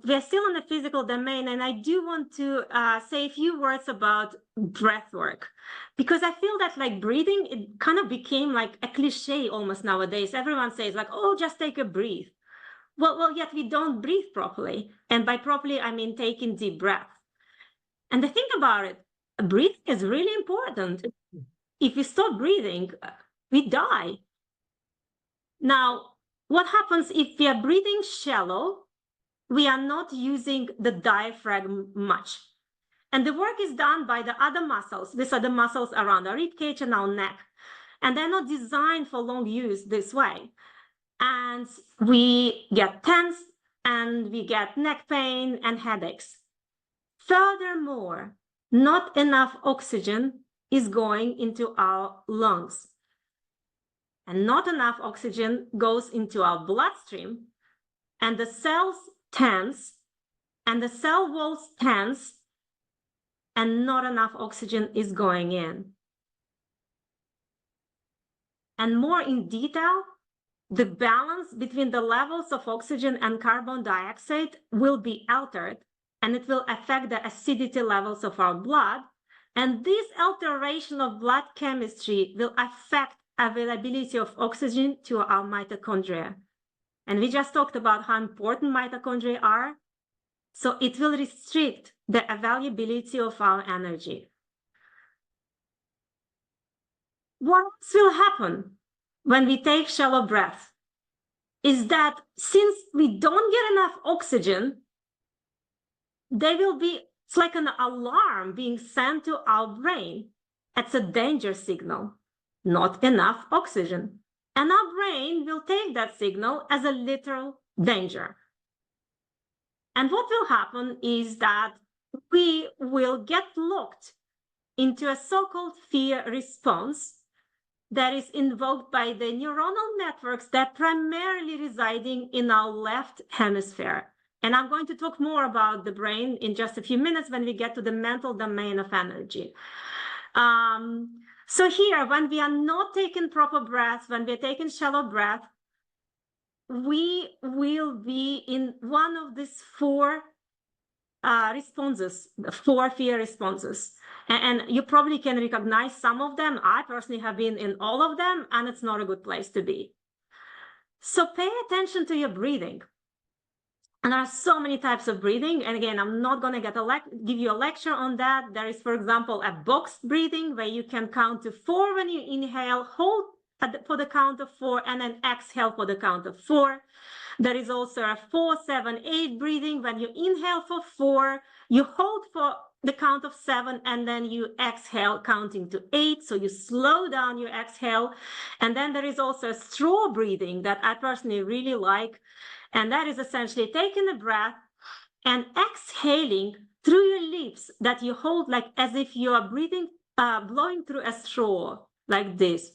we're still in the physical domain, and I do want to say a few words about breath work, because I feel that like breathing, it kind of became like a cliche almost nowadays. Everyone says like, oh, just take a breath. Well, yet we don't breathe properly. And by properly, I mean taking deep breaths. And the thing about it, breathing is really important. If we stop breathing, we die. Now, what happens if we are breathing shallow? We are not using the diaphragm much. And the work is done by the other muscles. These are the muscles around our rib cage and our neck. And they're not designed for long use this way. And we get tense and we get neck pain and headaches. Furthermore, not enough oxygen is going into our lungs. And not enough oxygen goes into our bloodstream, and the cells tense, and the cell walls tense, and not enough oxygen is going in. And more in detail, the balance between the levels of oxygen and carbon dioxide will be altered, and it will affect the acidity levels of our blood. And this alteration of blood chemistry will affect availability of oxygen to our mitochondria. And we just talked about how important mitochondria are. So it will restrict the availability of our energy. What else will happen when we take shallow breaths is that since we don't get enough oxygen, there will be, it's like an alarm being sent to our brain. It's a danger signal, not enough oxygen. And our brain will take that signal as a literal danger. And what will happen is that we will get locked into a so-called fear response that is invoked by the neuronal networks that are primarily residing in our left hemisphere. And I'm going to talk more about the brain in just a few minutes when we get to the mental domain of energy. So here, when we are not taking proper breaths, when we're taking shallow breath, we will be in one of these four responses, four fear responses. And you probably can recognize some of them. I personally have been in all of them, and it's not a good place to be. So pay attention to your breathing. And there are so many types of breathing. And again, I'm not going to give you a lecture on that. There is, for example, a boxed breathing where you can count to 4 when you inhale, hold for the count of 4, and then exhale for the count of 4. There is also a 4, 7, 8 breathing. When you inhale for 4, you hold for the count of 7, and then you exhale counting to 8. So you slow down your exhale. And then there is also a straw breathing that I personally really like. And that is essentially taking a breath and exhaling through your lips that you hold like as if you are breathing, blowing through a straw like this.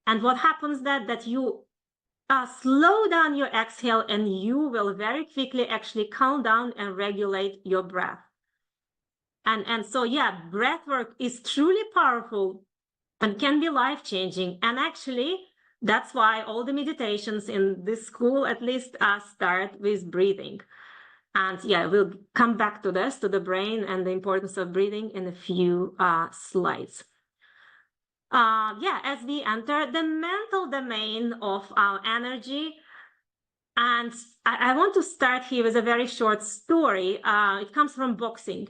And what happens that you slow down your exhale, and you will very quickly actually calm down and regulate your breath. And so, yeah, breath work is truly powerful and can be life-changing. And actually, that's why all the meditations in this school, at least, start with breathing. And yeah, we'll come back to this, to the brain and the importance of breathing in a few slides. As we enter the mental domain of our energy, and I want to start here with a very short story. It comes from boxing.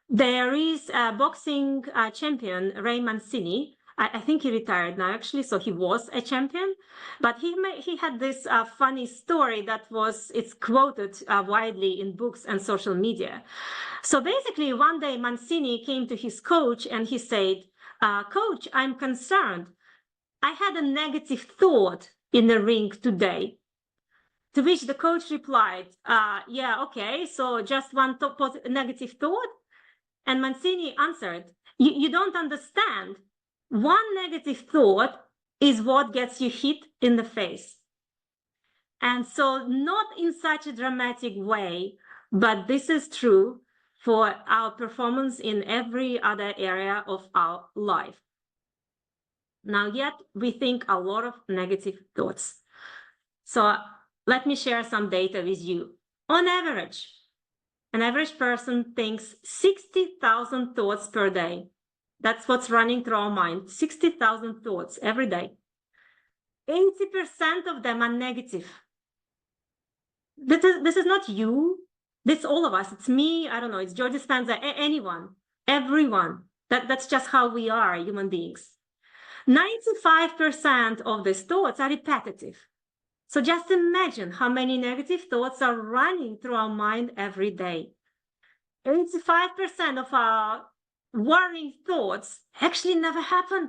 There is a boxing champion, Ray Mancini. I think he retired now, actually, so he was a champion. But he had this funny story it's quoted widely in books and social media. So basically, one day Mancini came to his coach and he said, "Coach, I'm concerned. I had a negative thought in the ring today." To which the coach replied, "Yeah, okay, so just one negative thought?" And Mancini answered, you don't understand. One negative thought is what gets you hit in the face. And so not in such a dramatic way, but this is true for our performance in every other area of our life. Now, yet we think a lot of negative thoughts. So let me share some data with you. On average, an average person thinks 60,000 thoughts per day. That's what's running through our mind, 60,000 thoughts every day. 80% of them are negative. This is not you. This is all of us. It's me. I don't know. It's George Dispenza. Anyone, everyone. That's just how we are, human beings. 95% of these thoughts are repetitive. So just imagine how many negative thoughts are running through our mind every day. 85% of our worrying thoughts actually never happen.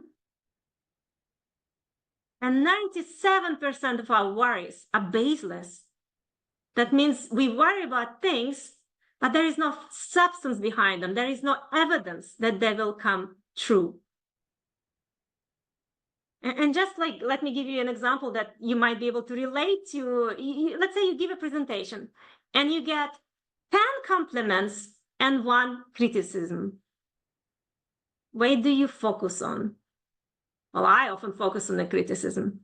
And 97% of our worries are baseless. That means we worry about things, but there is no substance behind them. There is no evidence that they will come true. And just like, let me give you an example that you might be able to relate to. Let's say you give a presentation and you get 10 compliments and 1 criticism. Where do you focus on? Well, I often focus on the criticism.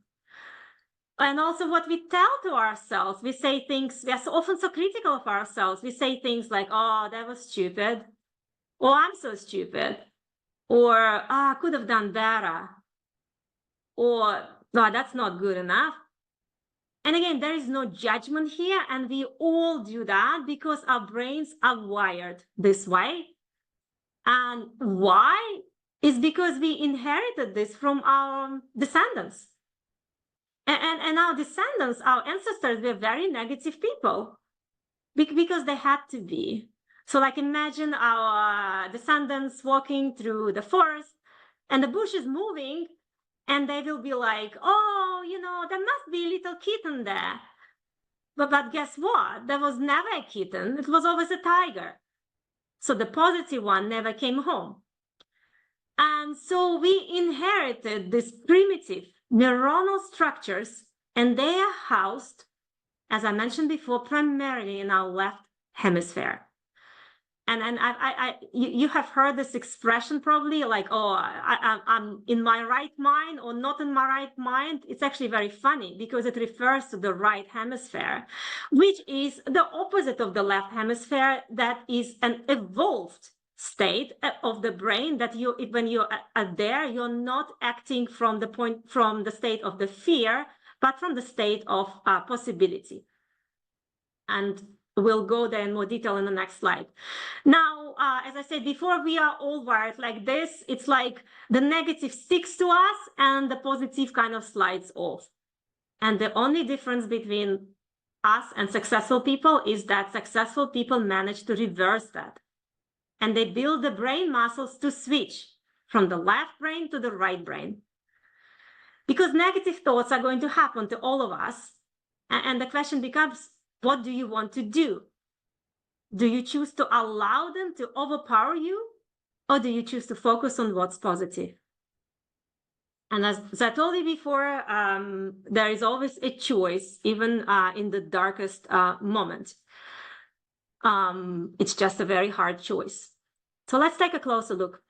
And also what we tell to ourselves, we say things, we are so often so critical of ourselves. We say things like, oh, that was stupid. Or I'm so stupid. Or, I could have done better. Or, no, that's not good enough. And again, there is no judgment here. And we all do that because our brains are wired this way. And why? Is because we inherited this from our descendants. And our descendants, our ancestors, were very negative people because they had to be. So like imagine our descendants walking through the forest and the bush is moving and they will be like, oh, you know, there must be a little kitten there. But guess what? There was never a kitten. It was always a tiger. So the positive one never came home. And so we inherited these primitive neuronal structures, and they are housed, as I mentioned before, primarily in our left hemisphere. And you have heard this expression probably like, oh, I'm in my right mind or not in my right mind. It's actually very funny because it refers to the right hemisphere, which is the opposite of the left hemisphere. That is an evolved state of the brain that when you are there, you're not acting from the state of the fear, but from the state of possibility. And we'll go there in more detail in the next slide. Now, as I said before, we are all wired like this. It's like the negative sticks to us and the positive kind of slides off. And the only difference between us and successful people is that successful people manage to reverse that. And they build the brain muscles to switch from the left brain to the right brain. Because negative thoughts are going to happen to all of us. And the question becomes, what do you want to do? Do you choose to allow them to overpower you? Or do you choose to focus on what's positive? And as I told you before, there is always a choice, even in the darkest moment. It's just a very hard choice. So let's take a closer look.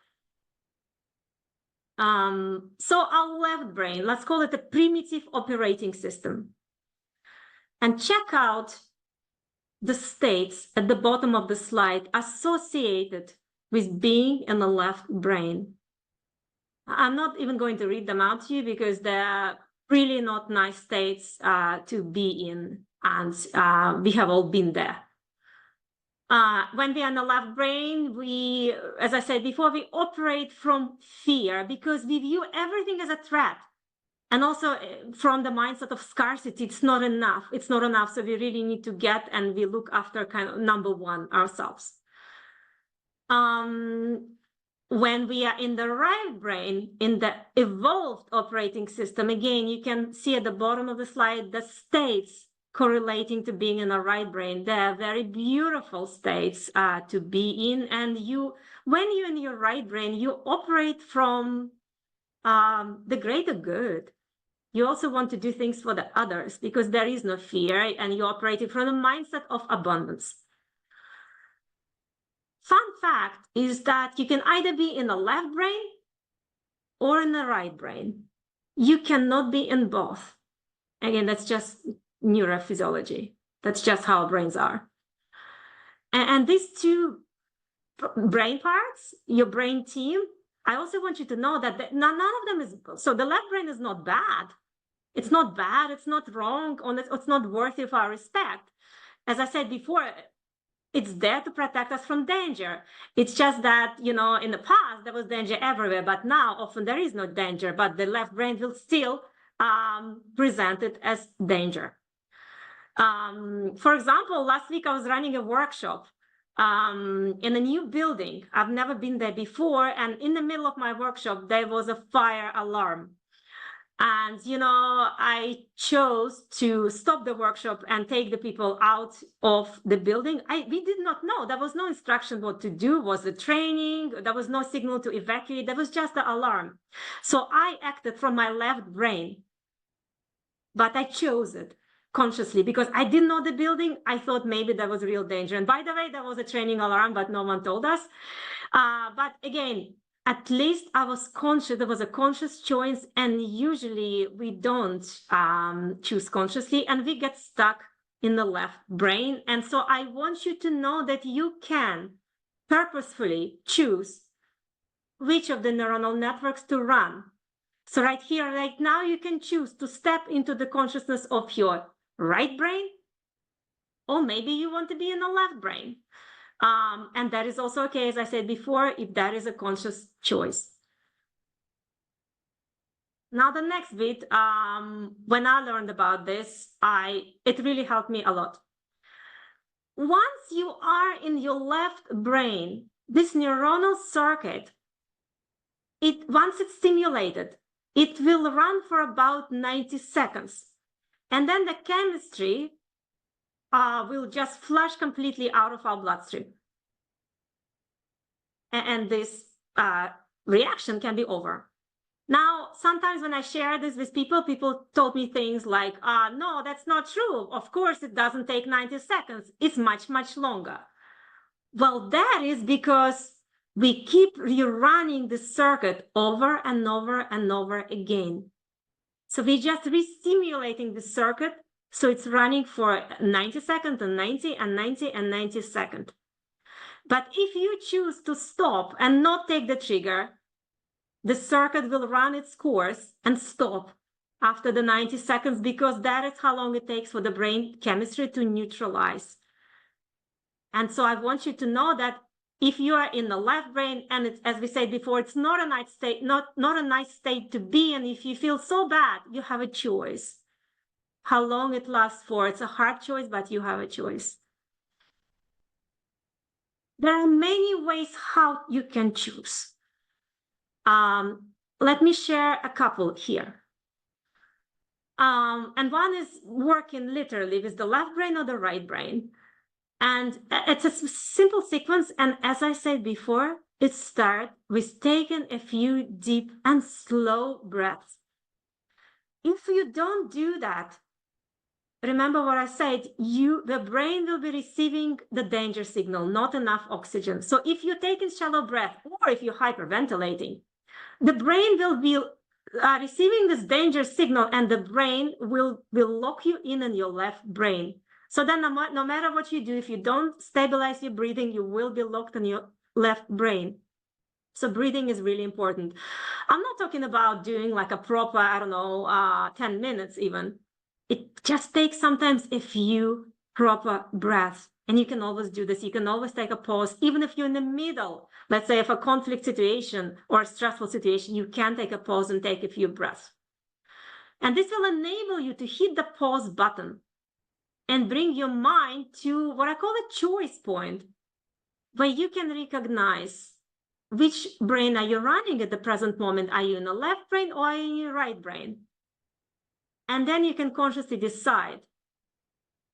So our left brain, let's call it a primitive operating system. And check out the states at the bottom of the slide associated with being in the left brain. I'm not even going to read them out to you because they're really not nice states to be in. And we have all been there. When we are in the left brain, we, as I said before, we operate from fear because we view everything as a threat. And also from the mindset of scarcity, it's not enough. It's not enough. So we really need to get, and we look after kind of number one ourselves. When we are in the right brain, in the evolved operating system, again, you can see at the bottom of the slide, the states correlating to being in the right brain. They are very beautiful states to be in. And when you're in your right brain, you operate from the greater good. You also want to do things for the others because there is no fear and you're operating from the mindset of abundance. Fun fact is that you can either be in the left brain or in the right brain. You cannot be in both. Again, that's just neurophysiology. That's just how our brains are. And these two brain parts, your brain team, I also want you to know that none of them is, so the left brain is not bad. It's not bad, it's not wrong, it's not worthy of our respect. As I said before, it's there to protect us from danger. It's just that, you know, in the past, there was danger everywhere, but now often there is no danger, but the left brain will still present it as danger. For example, last week I was running a workshop in a new building. I've never been there before. And in the middle of my workshop, there was a fire alarm. And, you know, I chose to stop the workshop and take the people out of the building. We did not know. There was no instruction what to do, was the training. There was no signal to evacuate. There was just the alarm. So I acted from my left brain, but I chose it consciously because I didn't know the building. I thought maybe there was real danger. And by the way, there was a training alarm, but no one told us. But again, at least I was conscious, there was a conscious choice, and usually we don't choose consciously and we get stuck in the left brain. And so I want you to know that you can purposefully choose which of the neuronal networks to run. So right here, right now, you can choose to step into the consciousness of your right brain, or maybe you want to be in the left brain. And that is also okay, as I said before, if that is a conscious choice. Now, the next bit, when I learned about this, it really helped me a lot. Once you are in your left brain, this neuronal circuit, once it's stimulated, it will run for about 90 seconds. And then the chemistry will just flush completely out of our bloodstream. And this reaction can be over. Now, sometimes when I share this with people, people told me things like, no, that's not true. Of course, it doesn't take 90 seconds. It's much, much longer. Well, that is because we keep rerunning the circuit over and over and over again. So we're just re-stimulating the circuit. So it's running for 90 seconds and 90 and 90 and 90 seconds. But if you choose to stop and not take the trigger, the circuit will run its course and stop after the 90 seconds because that is how long it takes for the brain chemistry to neutralize. And so I want you to know that if you are in the left brain, and it's, as we said before, it's not a nice state, not a nice state to be in. If you feel so bad, you have a choice. How long it lasts for, it's a hard choice, but you have a choice. There are many ways how you can choose. Let me share a couple here. And one is working literally with the left brain or the right brain. And it's a simple sequence. And as I said before, it starts with taking a few deep and slow breaths. If you don't do that, remember what I said, the brain will be receiving the danger signal, not enough oxygen. So if you're taking shallow breath, or if you're hyperventilating, the brain will be receiving this danger signal, and the brain will lock you in your left brain. So then no matter what you do, if you don't stabilize your breathing, you will be locked in your left brain. So breathing is really important. I'm not talking about doing like a proper, 10 minutes even. It just takes sometimes a few proper breaths. And you can always do this. You can always take a pause, even if you're in the middle, let's say of a conflict situation or a stressful situation, you can take a pause and take a few breaths. And this will enable you to hit the pause button and bring your mind to what I call a choice point, where you can recognize which brain are you running at the present moment. Are you in the left brain or are you in your right brain? And then you can consciously decide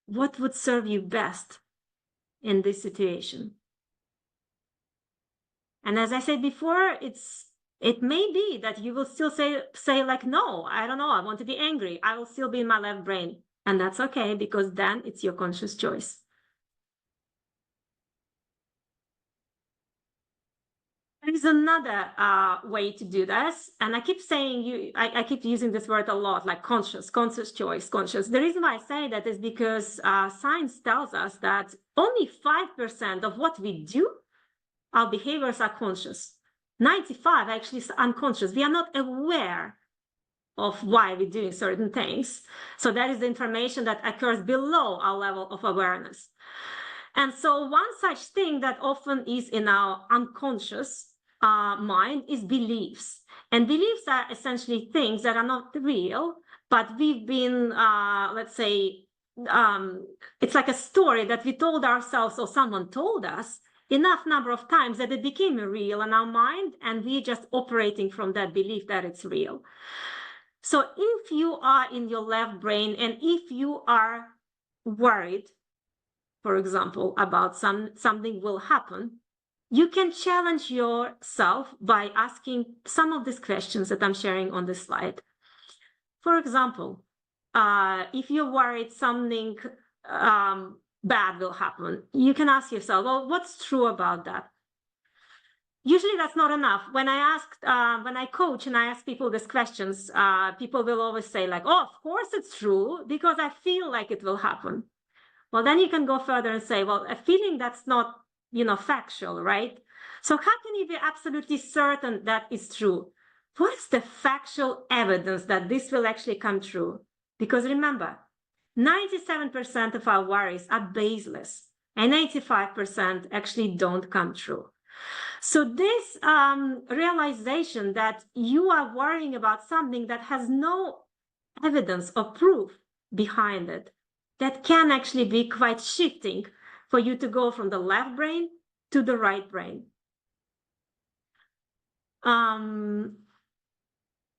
what would serve you best in this situation. And as I said before, it may be that you will still say like, no, I don't know, I want to be angry. I will still be in my left brain. And that's okay, because then it's your conscious choice. There is another way to do this, and I keep saying I keep using this word a lot, like conscious choice, conscious. The reason why I say that is because science tells us that only 5% of what we do, our behaviors are conscious. 95 actually is unconscious. We are not aware of why we're doing certain things. So that is the information that occurs below our level of awareness. And so one such thing that often is in our unconscious mind is beliefs. And beliefs are essentially things that are not real, but we've been, let's say, it's like a story that we told ourselves or someone told us enough number of times that it became real in our mind, and we're just operating from that belief that it's real. So if you are in your left brain and if you are worried, for example, about something will happen, you can challenge yourself by asking some of these questions that I'm sharing on this slide. For example, if you're worried something bad will happen, you can ask yourself, well, what's true about that? Usually that's not enough. When I coach and I ask people these questions, people will always say like, oh, of course it's true because I feel like it will happen. Well, then you can go further and say, well, a feeling that's not, factual, right? So how can you be absolutely certain that is true? What is the factual evidence that this will actually come true? Because remember, 97% of our worries are baseless and 85% actually don't come true. So this realization that you are worrying about something that has no evidence or proof behind it, that can actually be quite shifting for you to go from the left brain to the right brain. And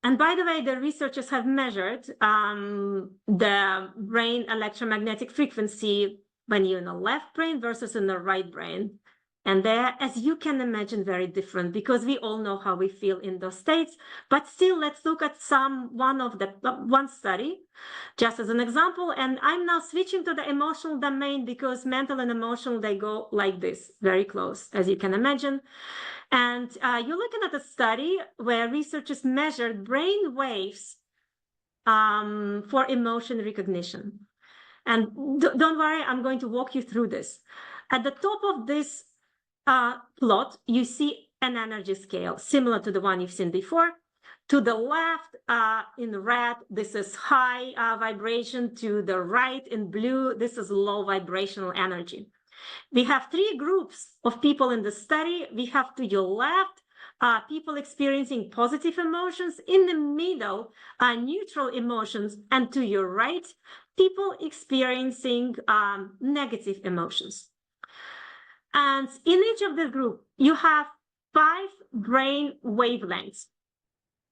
by the way, the researchers have measured the brain electromagnetic frequency when you're in the left brain versus in the right brain. And they're, as you can imagine, very different because we all know how we feel in those states. But still, let's look at one study, just as an example. And I'm now switching to the emotional domain because mental and emotional, they go like this, very close, as you can imagine. And you're looking at a study where researchers measured brain waves for emotion recognition. And don't worry, I'm going to walk you through this. At the top of this plot, you see an energy scale similar to the one you've seen before. To the left in red, this is high vibration. To the right in blue, this is low vibrational energy. We have three groups of people in the study. We have to your left, people experiencing positive emotions, in the middle, neutral emotions, and to your right, people experiencing negative emotions. And in each of the group, you have 5 brain wavelengths.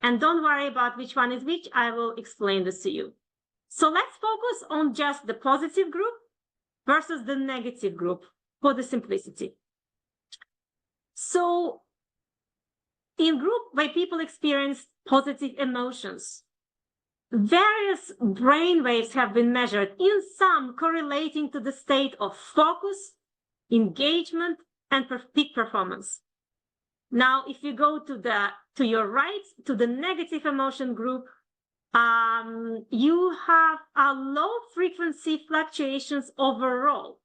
And don't worry about which one is which. I will explain this to you. So let's focus on just the positive group versus the negative group for the simplicity. So in group where people experience positive emotions, various brain waves have been measured, in some correlating to the state of focus, engagement, and peak performance. Now, if you go to your right, to the negative emotion group, you have low frequency fluctuations overall,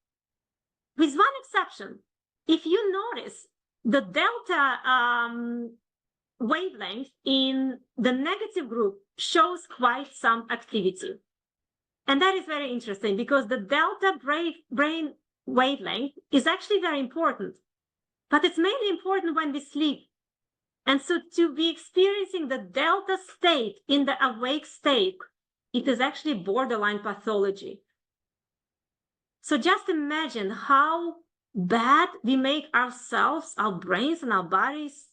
with one exception. If you notice, the delta wavelength in the negative group shows quite some activity. And that is very interesting because the delta brain wavelength is actually very important, but it's mainly important when we sleep. And so to be experiencing the delta state in the awake state, it is actually borderline pathology. So just imagine how bad we make ourselves, our brains and our bodies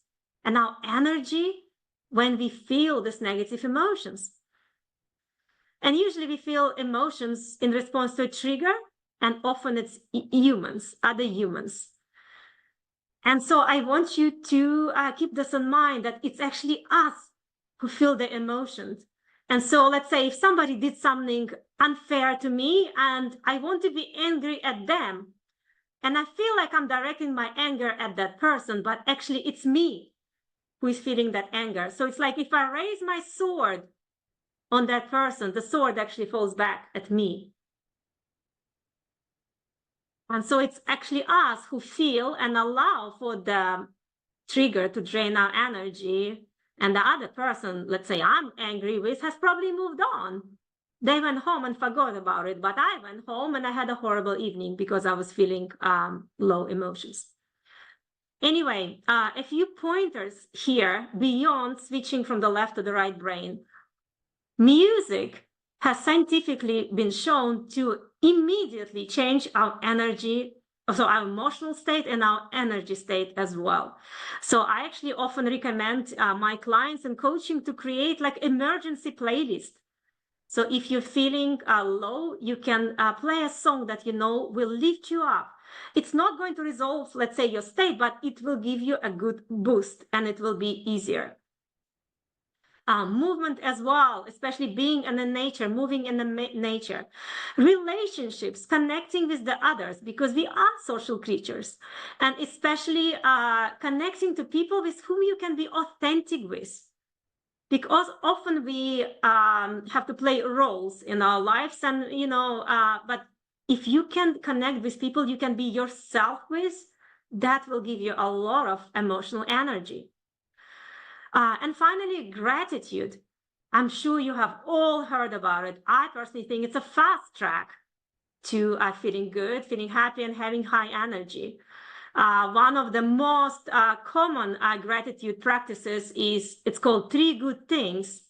and our energy when we feel these negative emotions. And usually we feel emotions in response to a trigger, and often it's other humans. And so I want you to keep this in mind, that it's actually us who feel the emotions. And so let's say if somebody did something unfair to me and I want to be angry at them, And I feel like I'm directing my anger at that person, but actually it's me who is feeling that anger. So it's like if I raise my sword on that person, the sword actually falls back at me. And so it's actually us who feel and allow for the trigger to drain our energy. And the other person, let's say I'm angry with, has probably moved on. They went home and forgot about it, but I went home and I had a horrible evening because I was feeling low emotions. Anyway, a few pointers here beyond switching from the left to the right brain. Music has scientifically been shown to immediately change our energy, so our emotional state and our energy state as well. So I actually often recommend my clients in coaching to create like emergency playlist. So if you're feeling low, you can play a song that you know will lift you up. It's not going to resolve, let's say, your state, but it will give you a good boost and it will be easier. Movement as well, especially being in the nature, moving in the nature. Relationships, connecting with the others, because we are social creatures. And especially connecting to people with whom you can be authentic with. Because often we have to play roles in our lives, and but if you can connect with people you can be yourself with, that will give you a lot of emotional energy. And finally, gratitude. I'm sure you have all heard about it. I personally think it's a fast track to feeling good, feeling happy, and having high energy. One of the most common gratitude practices it's called 3 good things.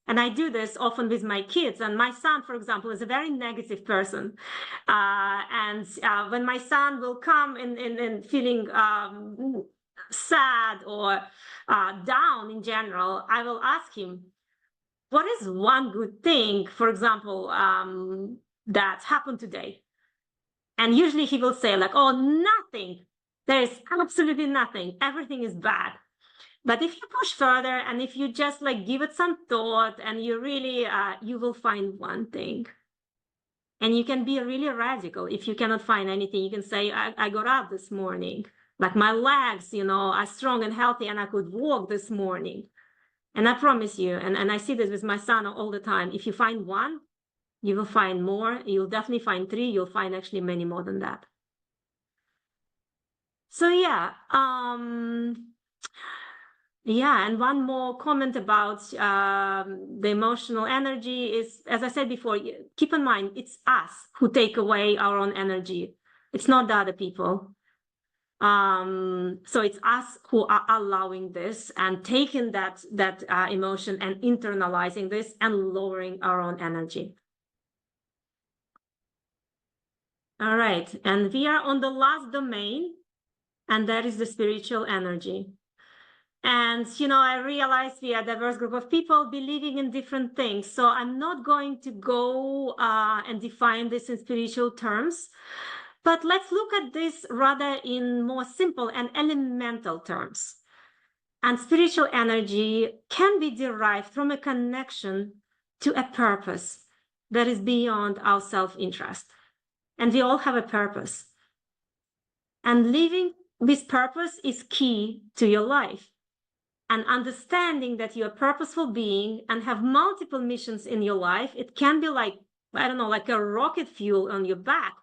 And I do this often with my kids. And my son, for example, is a very negative person. And when my son will come in feeling sad or down in general, I will ask him, what is one good thing, for example, that happened today? And usually he will say like, oh, nothing. There is absolutely nothing. Everything is bad. But if you push further and if you just like give it some thought and you really, you will find one thing. And you can be really radical. If you cannot find anything, you can say, I got up this morning. Like my legs, are strong and healthy and I could walk this morning. And I promise you, and I see this with my son all the time, if you find one, you will find more. You'll definitely find 3. You'll find actually many more than that. So yeah, and one more comment about the emotional energy is, as I said before, keep in mind, it's us who take away our own energy. It's not the other people. So it's us who are allowing this and taking that emotion and internalizing this and lowering our own energy. All right, and we are on the last domain, and that is the spiritual energy. And, I realize we are a diverse group of people believing in different things. So I'm not going to go and define this in spiritual terms, but let's look at this rather in more simple and elemental terms. And spiritual energy can be derived from a connection to a purpose that is beyond our self-interest. And we all have a purpose. And living with purpose is key to your life. And understanding that you're a purposeful being and have multiple missions in your life, it can be like, like a rocket fuel on your back.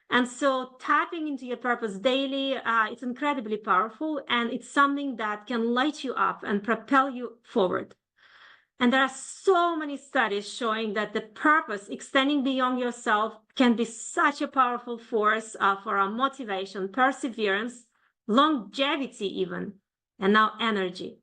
And so tapping into your purpose daily, it's incredibly powerful, and it's something that can light you up and propel you forward. And there are so many studies showing that the purpose extending beyond yourself can be such a powerful force for our motivation, perseverance, longevity even, and now energy.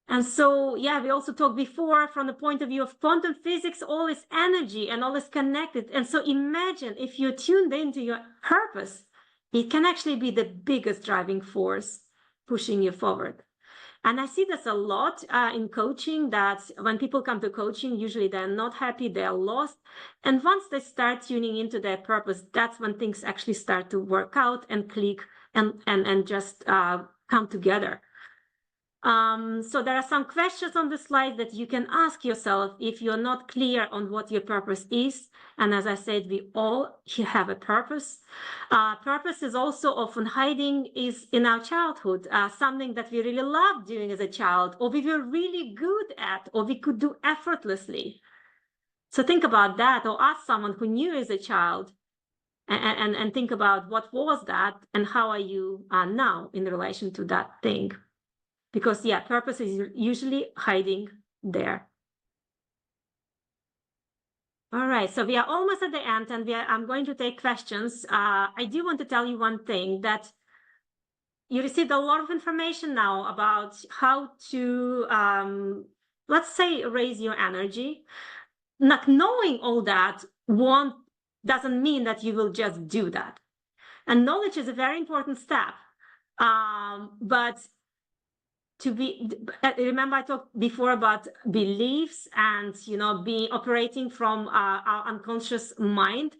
And so, we also talked before from the point of view of quantum physics, all is energy and all is connected. And so imagine if you're tuned into your purpose, it can actually be the biggest driving force pushing you forward. And I see this a lot in coaching, that when people come to coaching, usually they're not happy, they're lost. And once they start tuning into their purpose, that's when things actually start to work out and click and just come together. So there are some questions on the slide that you can ask yourself if you're not clear on what your purpose is. And as I said, we all have a purpose. Purpose is also often hiding is in our childhood, something that we really loved doing as a child, or we were really good at, or we could do effortlessly. So think about that, or ask someone who knew as a child, and think about what was that and how are you now in relation to that thing. Because, yeah, purpose is usually hiding there. All right, so we are almost at the end, and I'm going to take questions. I do want to tell you one thing, that you received a lot of information now about how to, let's say, raise your energy. Not knowing all that doesn't mean that you will just do that. And knowledge is a very important step. But remember I talked before about beliefs and being operating from our unconscious mind.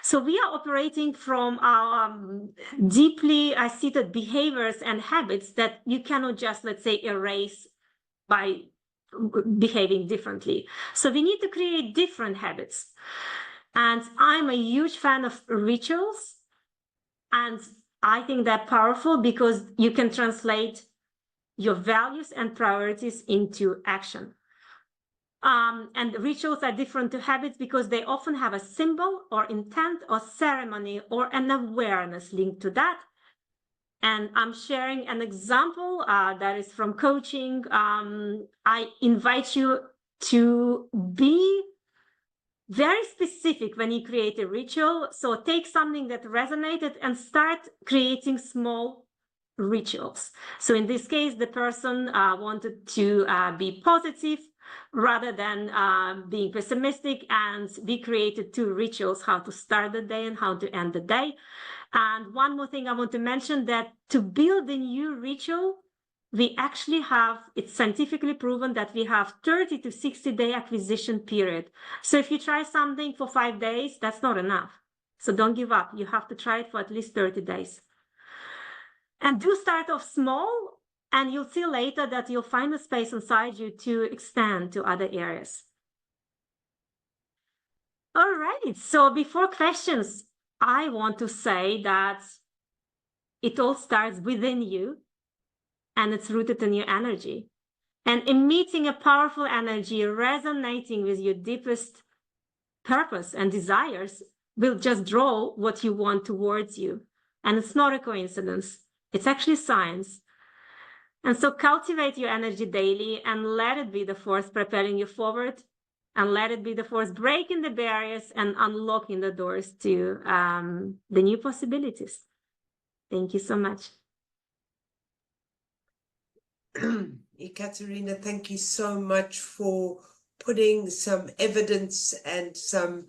So we are operating from our deeply seated behaviors and habits that you cannot just, let's say, erase by behaving differently. So we need to create different habits. And I'm a huge fan of rituals, and I think they're powerful because you can translate your values and priorities into action. And rituals are different to habits because they often have a symbol or intent or ceremony or an awareness linked to that. And I'm sharing an example that is from coaching. I invite you to be very specific when you create a ritual. So take something that resonated and start creating small rituals. So in this case, the person wanted to be positive rather than being pessimistic, and we created 2 rituals, how to start the day and how to end the day. And one more thing I want to mention, that to build a new ritual, we actually have, it's scientifically proven that we have 30 to 60-day acquisition period. So if you try something for 5 days, that's not enough. So don't give up. You have to try it for at least 30 days. And do start off small, and you'll see later that you'll find a space inside you to expand to other areas. All right, so before questions, I want to say that it all starts within you, and it's rooted in your energy. And emitting a powerful energy, resonating with your deepest purpose and desires, will just draw what you want towards you. And it's not a coincidence. It's actually science. And so cultivate your energy daily and let it be the force propelling you forward, and let it be the force breaking the barriers and unlocking the doors to the new possibilities. Thank you so much. Ekaterina, thank you so much for putting some evidence and some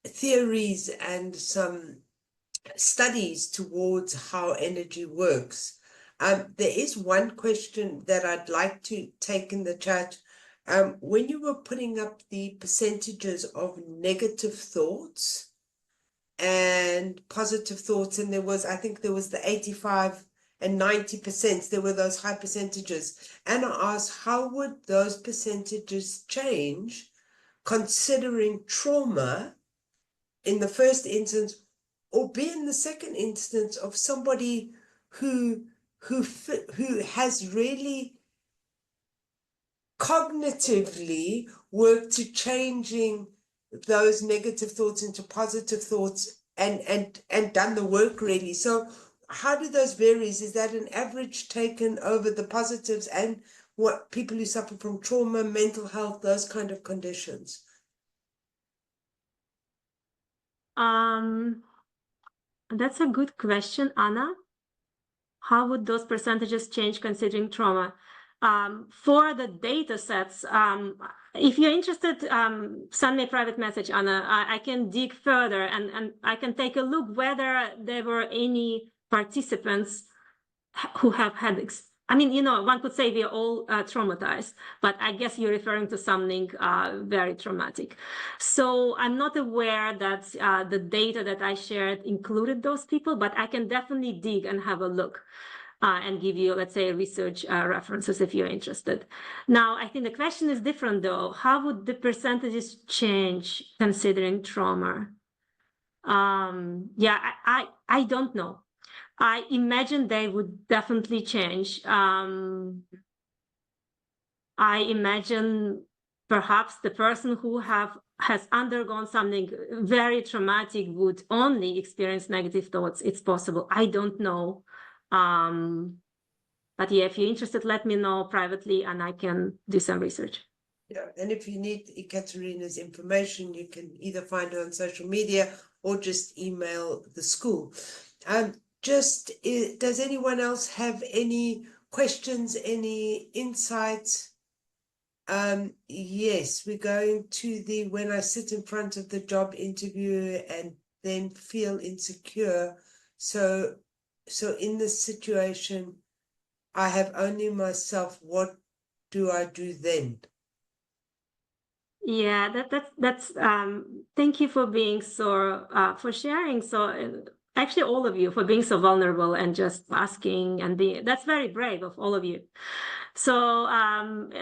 theories and some studies towards how energy works. There is one question that I'd like to take in the chat. When you were putting up the percentages of negative thoughts and positive thoughts, and I think there was the 85 and 90%, there were those high percentages. And I asked, how would those percentages change considering trauma in the first instance, or be in the second instance of somebody who has really cognitively worked to changing those negative thoughts into positive thoughts and done the work really. So how do those vary? Is that an average taken over the positives and what people who suffer from trauma, mental health, those kind of conditions? That's a good question, Anna. How would those percentages change considering trauma? For the data sets, if you're interested, send me a private message, Anna. I can dig further and I can take a look whether there were any participants who have had, one could say we're all traumatized, but I guess you're referring to something very traumatic. So I'm not aware that the data that I shared included those people, but I can definitely dig and have a look. and give you, let's say, research references if you're interested. Now, I think the question is different, though. How would the percentages change considering trauma? Yeah, I don't know. I imagine they would definitely change. I imagine perhaps the person who has undergone something very traumatic would only experience negative thoughts. It's possible. I don't know. But yeah, if you're interested, let me know privately and I can do some research. Yeah, and if you need Ekaterina's information, you can either find her on social media or just email the school. Does anyone else have any questions, any insights? Yes, we're going to the when I sit in front of the job interview and then feel insecure. So in this situation, I have only myself. What do I do then? Yeah, that's thank you for being so for sharing actually all of you for being so vulnerable and just asking and being that's very brave of all of you. So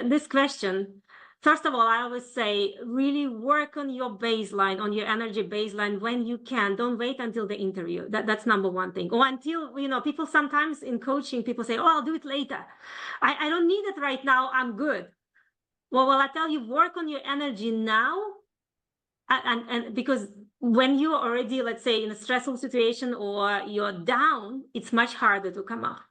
this question, first of all, I always say really work on your baseline, on your energy baseline when you can. Don't wait until the interview. That's number one thing. Or until, people sometimes in coaching, people say, oh, I'll do it later. I don't need it right now. I'm good. Well, I tell you, work on your energy now. And because when you're already, let's say, in a stressful situation or you're down, it's much harder to come up.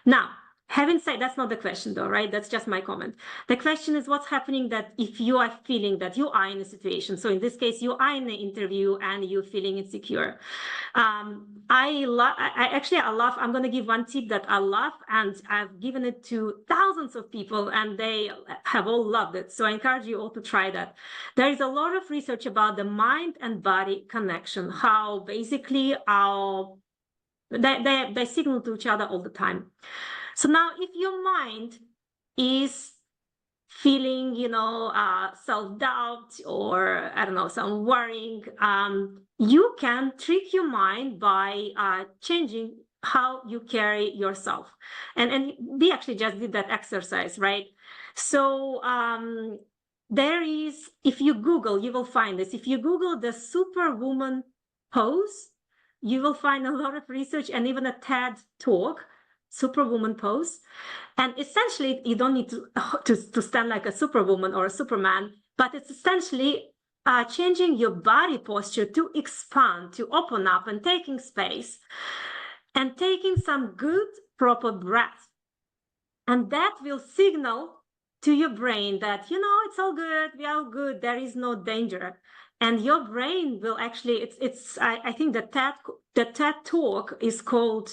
Now, having said, that's not the question though, right? That's just my comment. The question is what's happening that if you are feeling that you are in a situation, so in this case, you are in the interview and you're feeling insecure. I'm going to give one tip that I love, and I've given it to thousands of people and they have all loved it. So I encourage you all to try that. There is a lot of research about the mind and body connection, how basically they signal to each other all the time. So now if your mind is feeling, self-doubt or, I don't know, some worrying, you can trick your mind by changing how you carry yourself. And we actually just did that exercise, right? So there is, if you Google, you will find this. If you Google the Superwoman pose, you will find a lot of research and even a TED talk, Superwoman pose. And essentially, you don't need to stand like a superwoman or a superman, but it's essentially changing your body posture to expand, to open up and taking space and taking some good, proper breath. And that will signal to your brain that, it's all good, we are all good, there is no danger. And your brain will actually, I think the TED talk is called,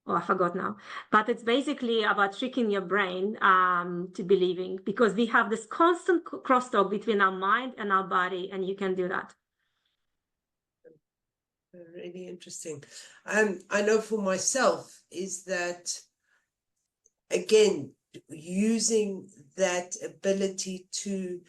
I forgot now, but it's basically about tricking your brain to believing, because we have this constant crosstalk between our mind and our body, and you can do that. Really interesting. I know for myself is that, again, using that ability to,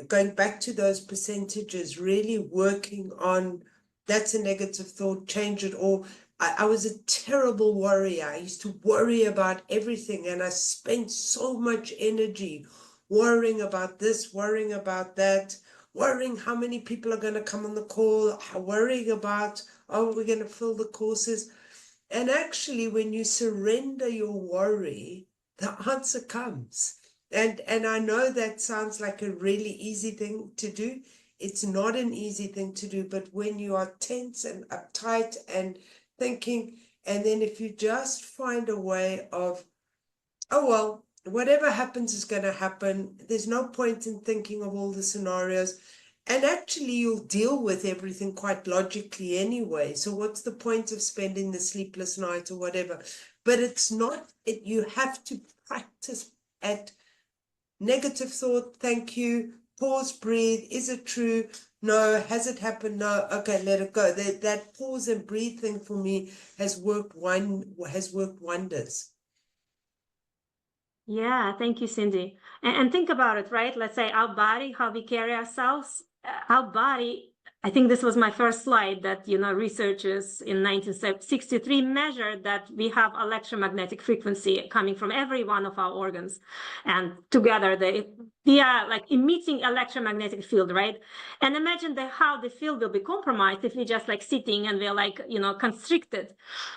going back to those percentages, really working on, that's a negative thought, change it all. I was a terrible worrier. I used to worry about everything, and I spent so much energy worrying about this, worrying about that, worrying how many people are going to come on the call, worrying about, we're going to fill the courses. And actually, when you surrender your worry, the answer comes. And I know that sounds like a really easy thing to do. It's not an easy thing to do, but when you are tense and uptight and thinking, and then if you just find a way of, whatever happens is going to happen. There's no point in thinking of all the scenarios. And actually, you'll deal with everything quite logically anyway. So what's the point of spending the sleepless night or whatever? But it's not, you have to practice at negative thought, thank you, pause, breathe, is it true? No. Has it happened? No. Okay, let it go. That pause and breathe thing for me has worked wonders. Yeah, thank you, Cindy. And think about it, right? Let's say our body, how we carry ourselves, our body I think this was my first slide that, researchers in 1963 measured that we have electromagnetic frequency coming from every one of our organs. And together they are like emitting electromagnetic field, right? And imagine how the field will be compromised if we're just like sitting and we're like, constricted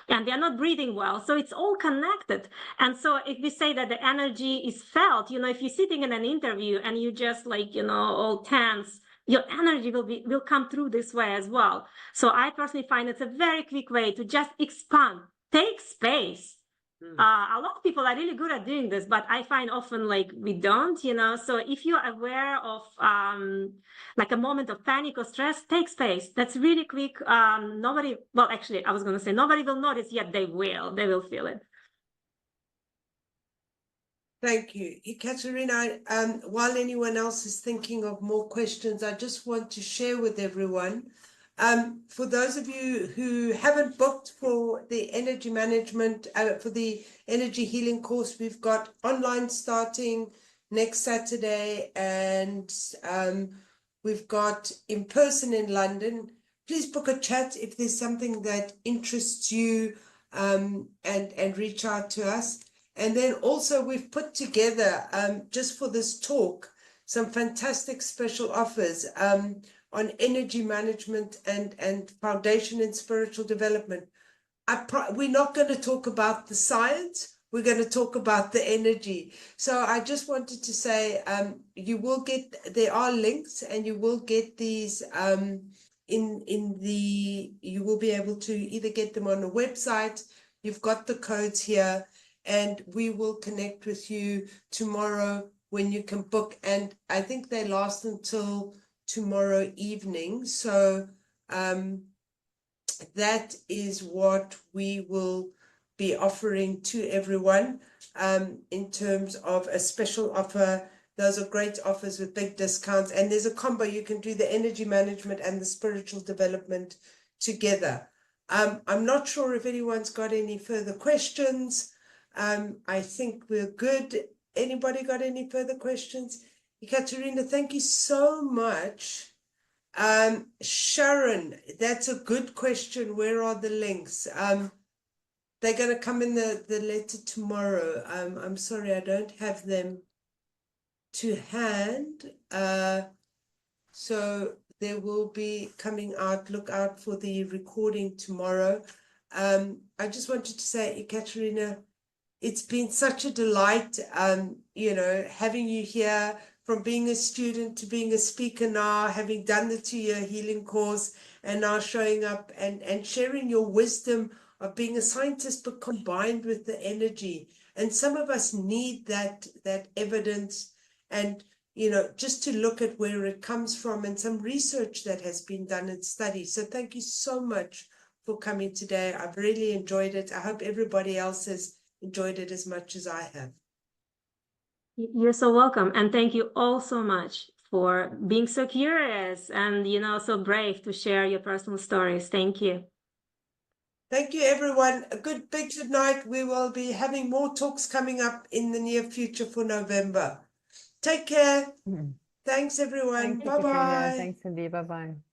and we are not breathing well. So it's all connected. And so if we say that the energy is felt, if you're sitting in an interview and you just like, all tense, your energy will come through this way as well. So I personally find it's a very quick way to just expand, take space. A lot of people are really good at doing this, but I find often like we don't, so if you're aware of like a moment of panic or stress, take space. That's really quick. Nobody will notice, yet they will feel it. Thank you. Ekaterina, while anyone else is thinking of more questions, I just want to share with everyone, for those of you who haven't booked for the energy management, for the energy healing course, we've got online starting next Saturday, and we've got in person in London. Please book a chat if there's something that interests you, and reach out to us. And then also we've put together, just for this talk, some fantastic special offers on energy management and foundation in spiritual development. We're not going to talk about the science. We're going to talk about the energy. So I just wanted to say, there are links, and you will get these you will be able to either get them on the website. You've got the codes here. And we will connect with you tomorrow when you can book. And I think they last until tomorrow evening. So that is what we will be offering to everyone in terms of a special offer. Those are great offers with big discounts. And there's a combo. You can do the energy management and the spiritual development together. I'm not sure if anyone's got any further questions. I think we're good. Anybody got any further questions? Ekaterina, thank you so much. Sharon, that's a good question. Where are the links? They're going to come in the letter tomorrow. I'm sorry, I don't have them to hand. So they will be coming out. Look out for the recording tomorrow. I just wanted to say, Ekaterina, it's been such a delight, having you here, from being a student to being a speaker now, having done the 2-year healing course, and now showing up and sharing your wisdom of being a scientist, but combined with the energy. And some of us need that evidence, and, just to look at where it comes from, and some research that has been done and studies. So thank you so much for coming today. I've really enjoyed it. I hope everybody else has enjoyed it as much as I have. You're so welcome. And thank you all so much for being so curious and, so brave to share your personal stories. Thank you. Thank you, everyone. A good night. We will be having more talks coming up in the near future for November. Take care. Thanks, everyone. Thank you, Bye-bye. Thanks, Cindy. Bye-bye.